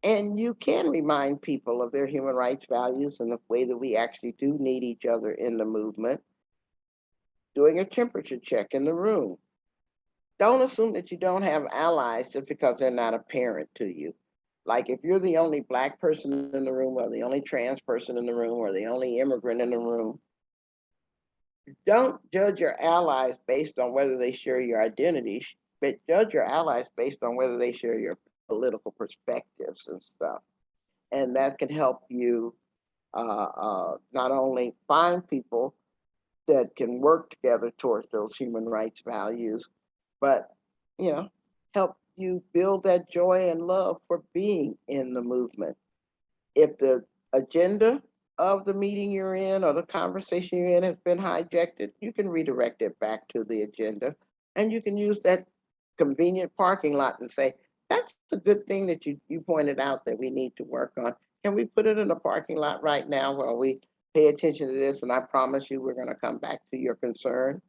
And you can remind people of their human rights values and the way that we actually do need each other in the movement. Doing a temperature check in the room. Don't assume that you don't have allies just because they're not apparent to you. Like if you're the only Black person in the room, or the only trans person in the room, or the only immigrant in the room, don't judge your allies based on whether they share your identities, but judge your allies based on whether they share your political perspectives and stuff. And that can help you not only find people that can work together towards those human rights values, but help you build that joy and love for being in the movement. If the agenda of the meeting you're in or the conversation you're in has been hijacked, you can redirect it back to the agenda, and you can use that convenient parking lot and say, that's a good thing that you pointed out that we need to work on. Can we put it in a parking lot right now while we pay attention to this? And I promise you, we're going to come back to your concern.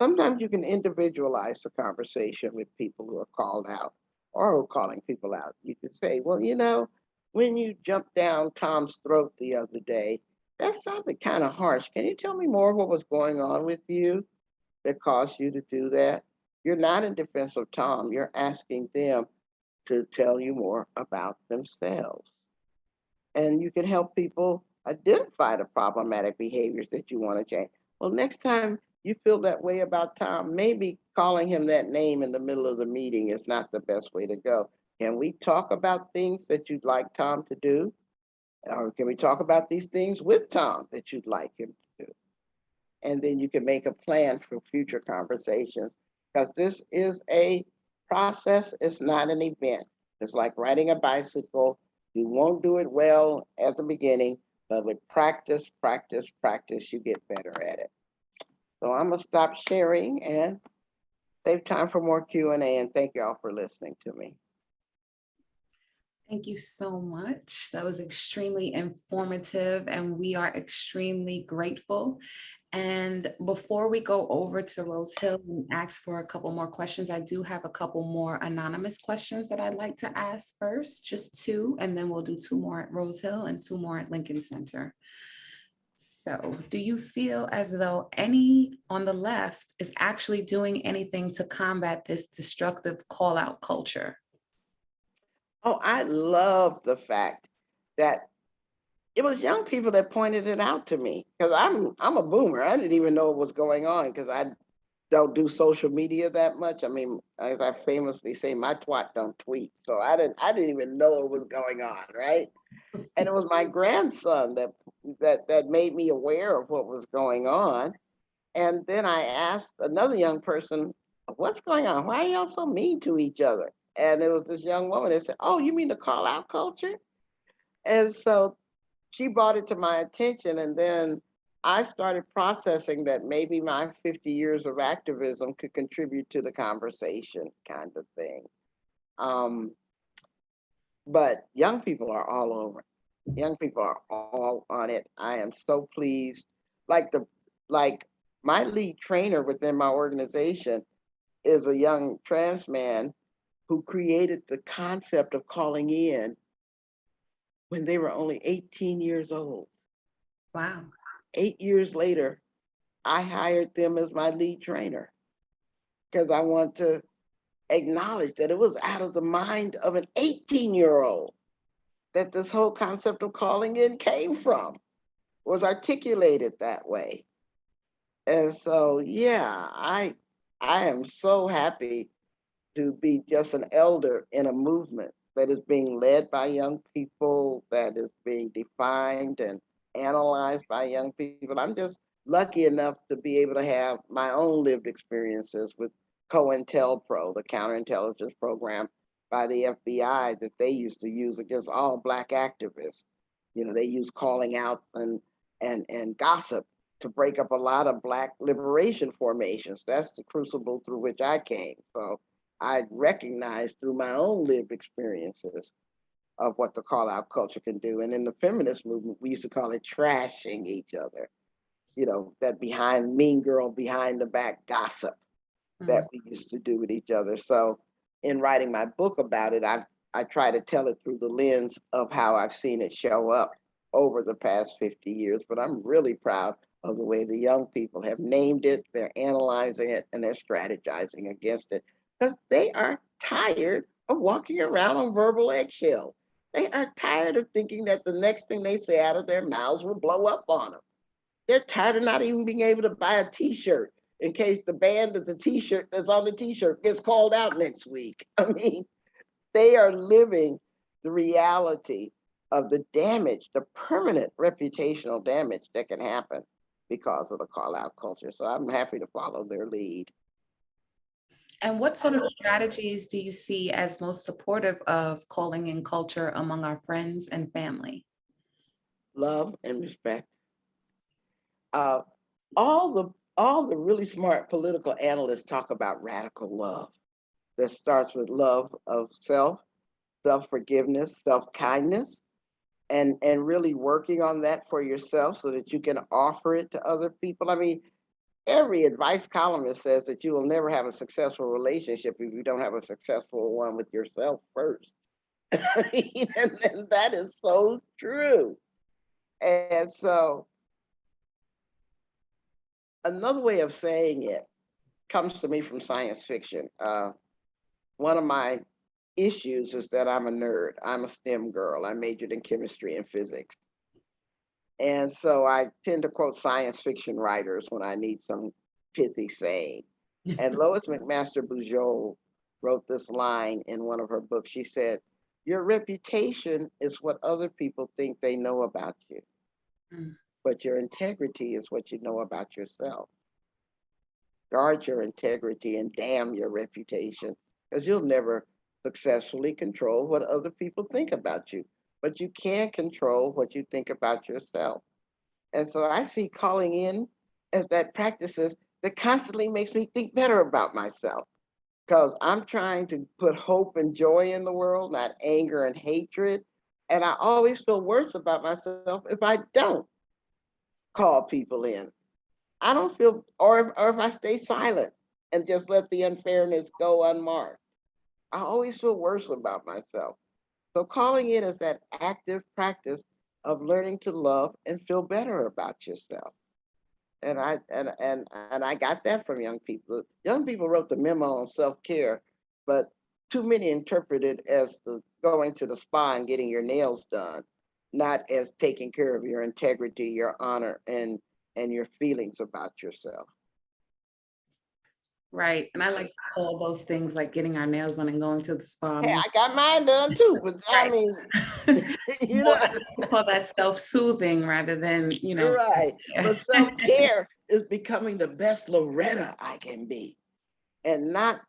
Sometimes you can individualize the conversation with people who are called out or who are calling people out. You can say, well, when you jumped down Tom's throat the other day, that sounded kind of harsh. Can you tell me more what was going on with you that caused you to do that? You're not in defense of Tom. You're asking them to tell you more about themselves. And you can help people identify the problematic behaviors that you want to change. Well, next time you feel that way about Tom, maybe calling him that name in the middle of the meeting is not the best way to go. Can we talk about things that you'd like Tom to do? Or can we talk about these things with Tom that you'd like him to do? And then you can make a plan for future conversations, because this is a process, it's not an event. It's like riding a bicycle. You won't do it well at the beginning, but with practice, practice, practice, you get better at it. So I'm gonna stop sharing and save time for more Q&A, and thank you all for listening to me. Thank you so much. That was extremely informative, and we are extremely grateful. And before we go over to Rose Hill and ask for a couple more questions, I do have a couple more anonymous questions that I'd like to ask first, just two, and then we'll do two more at Rose Hill and two more at Lincoln Center. So do you feel as though any on the left is actually doing anything to combat this destructive call out culture? Oh, I love the fact that it was young people that pointed it out to me, because I'm a boomer. I didn't even know what was going on because I don't do social media that much. I mean, as I famously say, my twat don't tweet. So I didn't even know what was going on, right? And it was my grandson that made me aware of what was going on. And then I asked another young person, what's going on? Why are y'all so mean to each other? And it was this young woman that said, oh, you mean the call out culture? And so she brought it to my attention, and then I started processing that maybe my 50 years of activism could contribute to the conversation, kind of thing. But young people are all over. Young people are all on it. I am so pleased. Like my lead trainer within my organization is a young trans man who created the concept of calling in when they were only 18 years old. Wow. 8 years later, I hired them as my lead trainer because I want to acknowledge that it was out of the mind of an 18-year-old that this whole concept of calling in came from, was articulated that way. And so, yeah, I am so happy to be just an elder in a movement that is being led by young people, that is being defined and analyzed by young people. I'm just lucky enough to be able to have my own lived experiences with COINTELPRO, the counterintelligence program by the FBI that they used to use against all Black activists. They use calling out and gossip to break up a lot of Black liberation formations. That's the crucible through which I came. So I recognized through my own lived experiences of what the call out culture can do. And in the feminist movement, we used to call it trashing each other, that mean girl behind the back gossip that we used to do with each other. So in writing my book about it, I've I try to tell it through the lens of how I've seen it show up over the past 50 years, but I'm really proud of the way the young people have named it, they're analyzing it, and they're strategizing against it because they are tired of walking around on verbal eggshells. They are tired of thinking that the next thing they say out of their mouths will blow up on them. They're tired of not even being able to buy a t-shirt in case the band of the t-shirt that's on the t-shirt gets called out next week. I mean, they are living the reality of the damage, the permanent reputational damage that can happen because of the call out culture. So I'm happy to follow their lead. And what sort of strategies do you see as most supportive of calling in culture among our friends and family? Love and respect. Uh, all the really smart political analysts talk about radical love that starts with love of self, self-forgiveness, self-kindness, and really working on that for yourself so that you can offer it to other people. I mean, every advice columnist says that you will never have a successful relationship if you don't have a successful one with yourself first. I mean, and that is so true. And so another way of saying it comes to me from science fiction. One of my issues is that I'm a nerd. I'm a STEM girl. I majored in chemistry and physics. And so I tend to quote science fiction writers when I need some pithy saying. And Lois McMaster Bujold wrote this line in one of her books. She said, "Your reputation is what other people think they know about you, but your integrity is what you know about yourself. Guard your integrity and damn your reputation, because you'll never successfully control what other people think about you, but you can control what you think about yourself." And so I see calling in as that practices that constantly makes me think better about myself because I'm trying to put hope and joy in the world, not anger and hatred. And I always feel worse about myself if I don't call people in. I don't feel, or if I stay silent and just let the unfairness go unmarked. I always feel worse about myself. So calling in is that active practice of learning to love and feel better about yourself. And I got that from young people. Young people wrote the memo on self-care, but too many interpret it as the going to the spa and getting your nails done, not as taking care of your integrity, your honor, and your feelings about yourself. Right. And I like to call those things like getting our nails done and going to the spa. Hey, I got mine done too, but I Right. mean, you More, know, I call that self-soothing rather than, right. But self-care is becoming the best Loretta I can be and not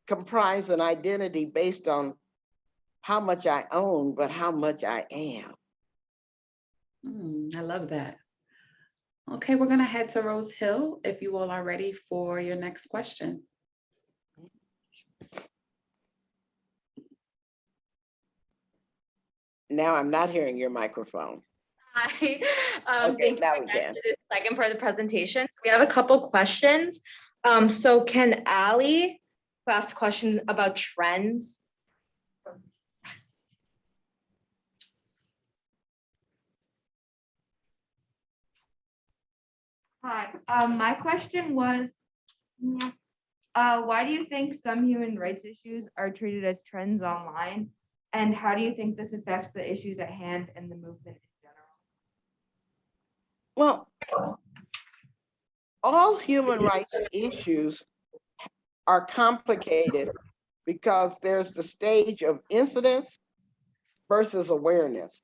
comprise an identity based on how much I own, but how much I am. I love that. Okay, we're gonna head to Rose Hill if you all are ready for your next question. Now I'm not hearing your microphone. Hi. Okay, Thank you now we again can. for the second part of the presentation. So we have a couple questions. So can Ali ask questions about trends? Hi, my question was, why do you think some human rights issues are treated as trends online? And how do you think this affects the issues at hand and the movement in general? Well, all human rights issues are complicated because there's the stage of incidence versus awareness.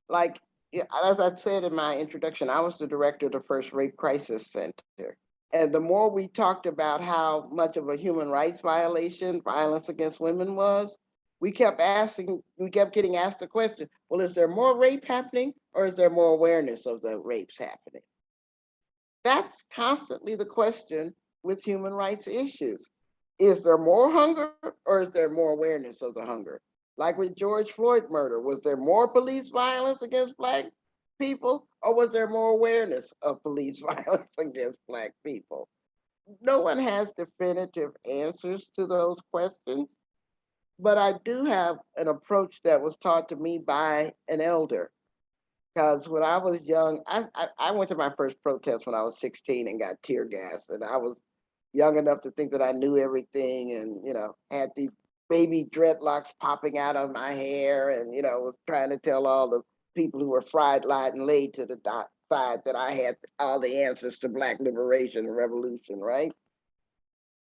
Like, yeah, as I said in my introduction, I was the director of the first Rape Crisis Center. And the more we talked about how much of a human rights violation violence against women was, we kept getting asked the question, well, is there more rape happening or is there more awareness of the rapes happening? That's constantly the question with human rights issues. Is there more hunger or is there more awareness of the hunger? Like with George Floyd murder, was there more police violence against Black people or was there more awareness of police violence against Black people? No one has definitive answers to those questions. but I do have an approach that was taught to me by an elder. Because when I was young, I went to my first protest when I was 16 and got tear gas. And I was young enough to think that I knew everything and, had these baby dreadlocks popping out of my hair and, was trying to tell all the people who were fried, lied, and laid to the side that I had all the answers to Black liberation and revolution, right?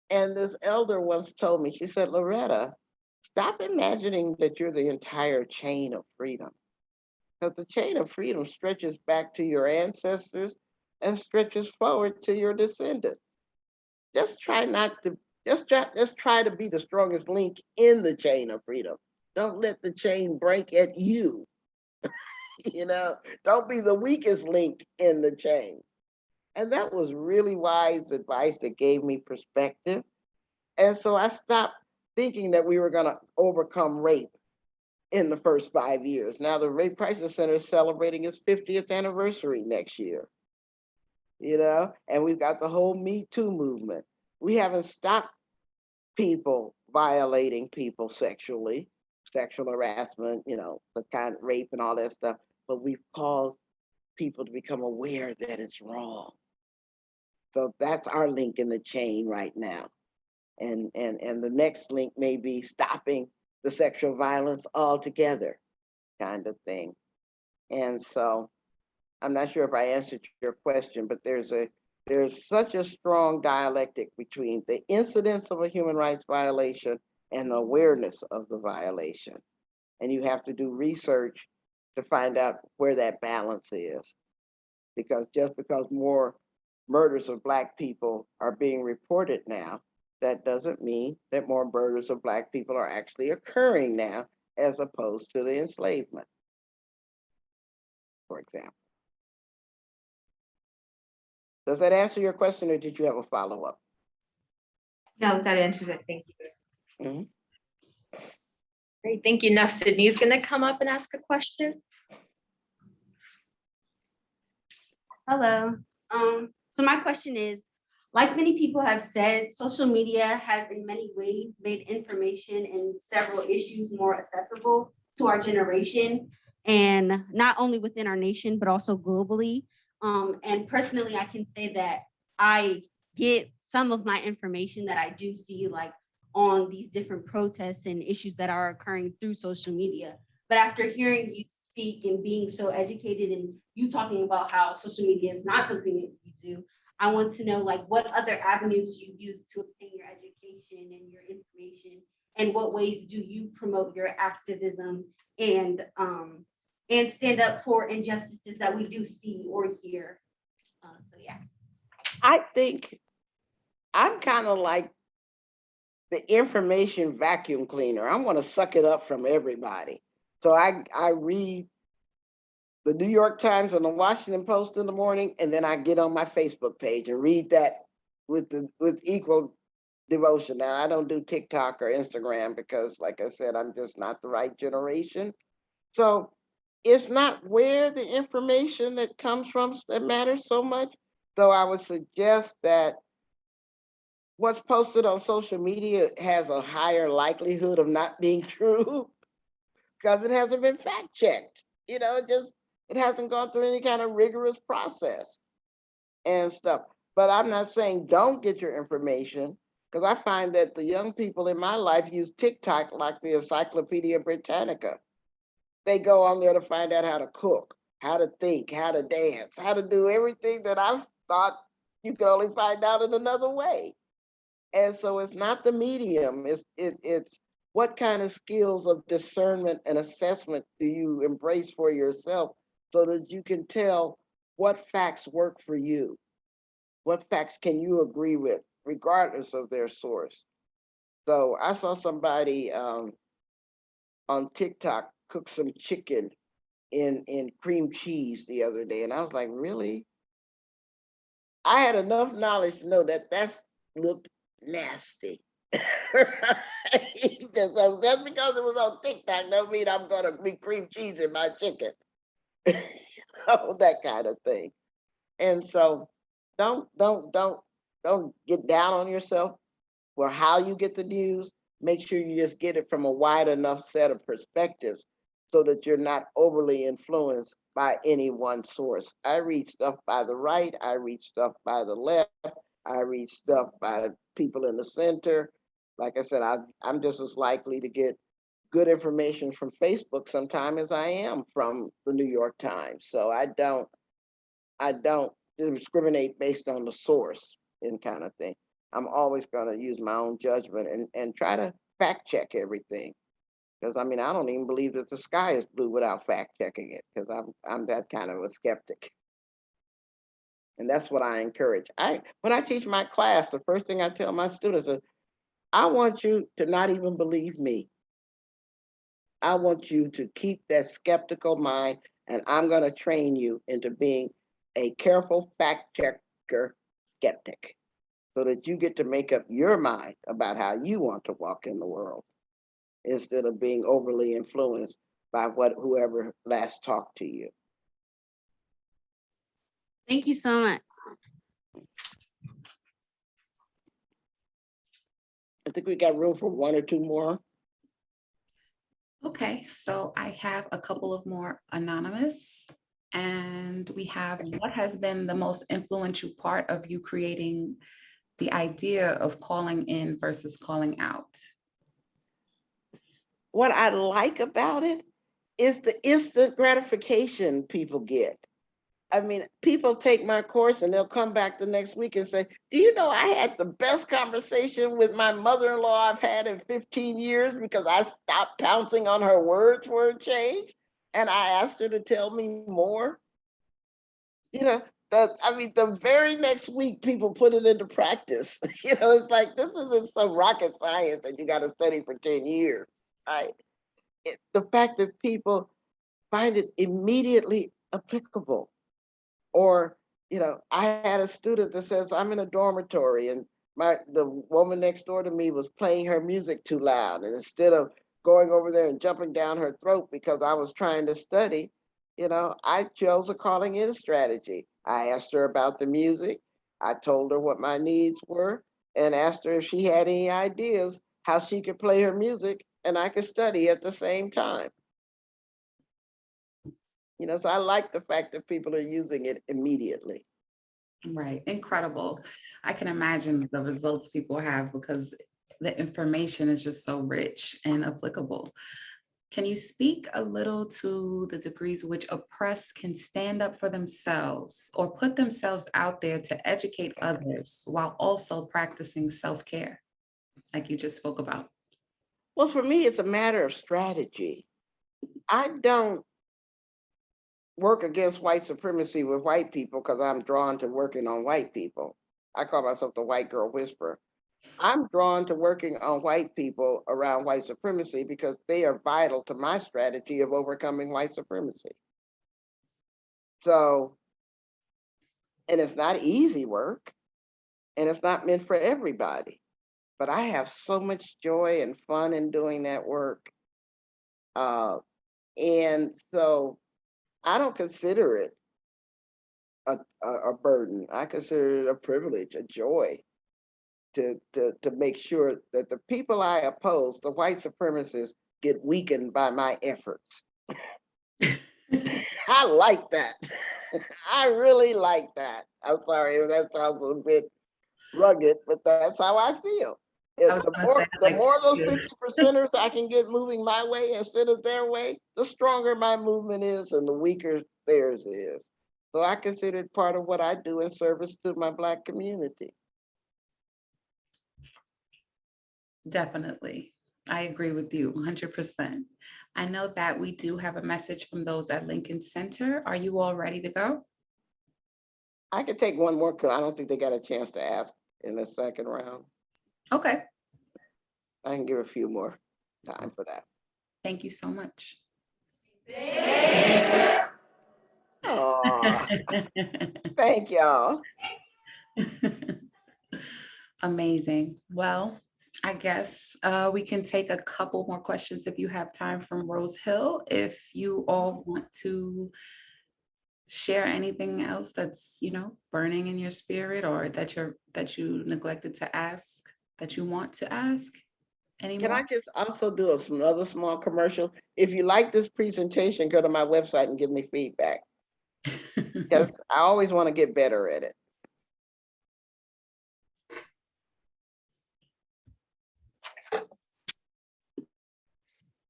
And this elder once told me, she said, Loretta, stop imagining that you're the entire chain of freedom. Because the chain of freedom stretches back to your ancestors and stretches forward to your descendants. Just try not to, just try to be the strongest link in the chain of freedom. Don't let the chain break at you. Don't be the weakest link in the chain. And that was really wise advice that gave me perspective. And so I stopped thinking that we were going to overcome rape in the first 5 years. Now the Rape Crisis Center is celebrating its 50th anniversary next year, and we've got the whole Me Too movement. We haven't stopped people violating people sexually, sexual harassment, the kind of rape and all that stuff, but we've caused people to become aware that it's wrong. So that's our link in the chain right now. And the next link may be stopping the sexual violence altogether, kind of thing. And so I'm not sure if I answered your question, but there's such a strong dialectic between the incidence of a human rights violation and the awareness of the violation. And you have to do research to find out where that balance is. Because just because more murders of Black people are being reported now, that doesn't mean that more murders of Black people are actually occurring now, as opposed to the enslavement, for example. Does that answer your question, or did you have a follow-up? No, that answers it. Thank you. Mm-hmm. Great, thank you. Now Sydney's gonna come up and ask a question. Hello. So my question is, like many people have said, social media has in many ways made information and several issues more accessible to our generation, and not only within our nation, but also globally. And personally, I can say that I get some of my information that I do see like on these different protests and issues that are occurring through social media. But after hearing you speak and being so educated and you talking about how social media is not something that you do, I want to know like what other avenues you use to obtain your education and your information, and what ways do you promote your activism and stand up for injustices that we do see or hear. So yeah. I think I'm kind of like the information vacuum cleaner. I'm going to suck it up from everybody. So I read the New York Times and the Washington Post in the morning, and then I get on my Facebook page and read that with equal devotion. Now I don't do TikTok or Instagram because, like I said, I'm just not the right generation. So it's not where the information that comes from that matters so much. So I would suggest that what's posted on social media has a higher likelihood of not being true because it hasn't been fact checked. It hasn't gone through any kind of rigorous process and stuff. But I'm not saying don't get your information, because I find that the young people in my life use TikTok like the Encyclopedia Britannica. They go on there to find out how to cook, how to think, how to dance, how to do everything that I thought you could only find out in another way. And so it's not the medium, it's what kind of skills of discernment and assessment do you embrace for yourself so that you can tell what facts work for you? What facts can you agree with, regardless of their source? So I saw somebody on TikTok cook some chicken in cream cheese the other day, and I was like, really? I had enough knowledge to know that looked nasty. Just because it was on TikTok don't mean I'm gonna be cream cheese in my chicken. That kind of thing. And so don't get down on yourself for how you get the news, make sure you just get it from a wide enough set of perspectives so that you're not overly influenced by any one source. I read stuff by the right, I read stuff by the left, I read stuff by people in the center. Like I said, I'm just as likely to get good information from Facebook sometime as I am from the New York Times. So I don't discriminate based on the source and kind of thing. I'm always going to use my own judgment and try to fact check everything. Because I mean, I don't even believe that the sky is blue without fact checking it, because I'm that kind of a skeptic. And that's what I encourage. When I teach my class, the first thing I tell my students is, I want you to not even believe me. I want you to keep that skeptical mind, and I'm going to train you into being a careful fact checker skeptic so that you get to make up your mind about how you want to walk in the world instead of being overly influenced by whoever last talked to you. Thank you so much. I think we got room for one or two more. Okay, so I have a couple of more anonymous, and we have, what has been the most influential part of you creating the idea of calling in versus calling out? What I like about it is the instant gratification people get. I mean, people take my course and they'll come back the next week and say, do you know I had the best conversation with my mother-in-law I've had in 15 years because I stopped pouncing on her words for a change and I asked her to tell me more? You know, the very next week people put it into practice. You know, it's like, this isn't some rocket science that you got to study for 10 years, right? The fact that people find it immediately applicable. Or, you know, I had a student that says, I'm in a dormitory and the woman next door to me was playing her music too loud. And instead of going over there and jumping down her throat because I was trying to study, you know, I chose a calling in strategy. I asked her about the music. I told her what my needs were and asked her if she had any ideas how she could play her music and I could study at the same time. You know, so I like the fact that people are using it immediately. Right, incredible. I can imagine the results people have because the information is just so rich and applicable. Can you speak a little to the degrees which oppressed can stand up for themselves or put themselves out there to educate others while also practicing self-care, like you just spoke about? Well, for me, it's a matter of strategy. I don't work against white supremacy with white people because I'm drawn to working on white people. I call myself the white girl whisperer. I'm drawn to working on white people around white supremacy because they are vital to my strategy of overcoming white supremacy. So, and it's not easy work and it's not meant for everybody, but I have so much joy and fun in doing that work. And so I don't consider it a burden. I consider it a privilege, a joy to make sure that the people I oppose, the white supremacists, get weakened by my efforts. I like that. I really like that. I'm sorry if that sounds a bit rugged, but that's how I feel. If the more those 50%ers I can get moving my way instead of their way, the stronger my movement is and the weaker theirs is. So I consider it part of what I do in service to my Black community. Definitely. I agree with you 100%. I know that we do have a message from those at Lincoln Center. Are you all ready to go? I could take one more because I don't think they got a chance to ask in the second round. Okay. I can give a few more time for that. Thank you so much. Oh, thank y'all. Amazing. Well, I guess we can take a couple more questions if you have time from Rose Hill. If you all want to share anything else that's, you know, burning in your spirit or that you neglected to ask, that you want to ask. Any Can I more? just also do another small commercial? If you like this presentation, go to my website and give me feedback, because I always want to get better at it.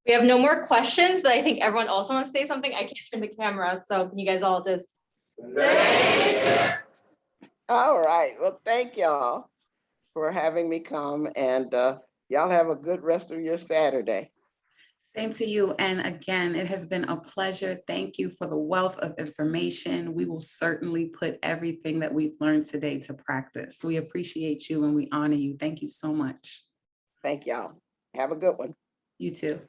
We have no more questions, but I think everyone also wants to say something. I can't turn the camera, so can you guys all just. All right, well, thank y'all for having me come, and y'all have a good rest of your Saturday. Same to you. And again, it has been a pleasure. Thank you for the wealth of information. We will certainly put everything that we've learned today to practice. We appreciate you and we honor you. Thank you so much. Thank y'all. Have a good one. You too.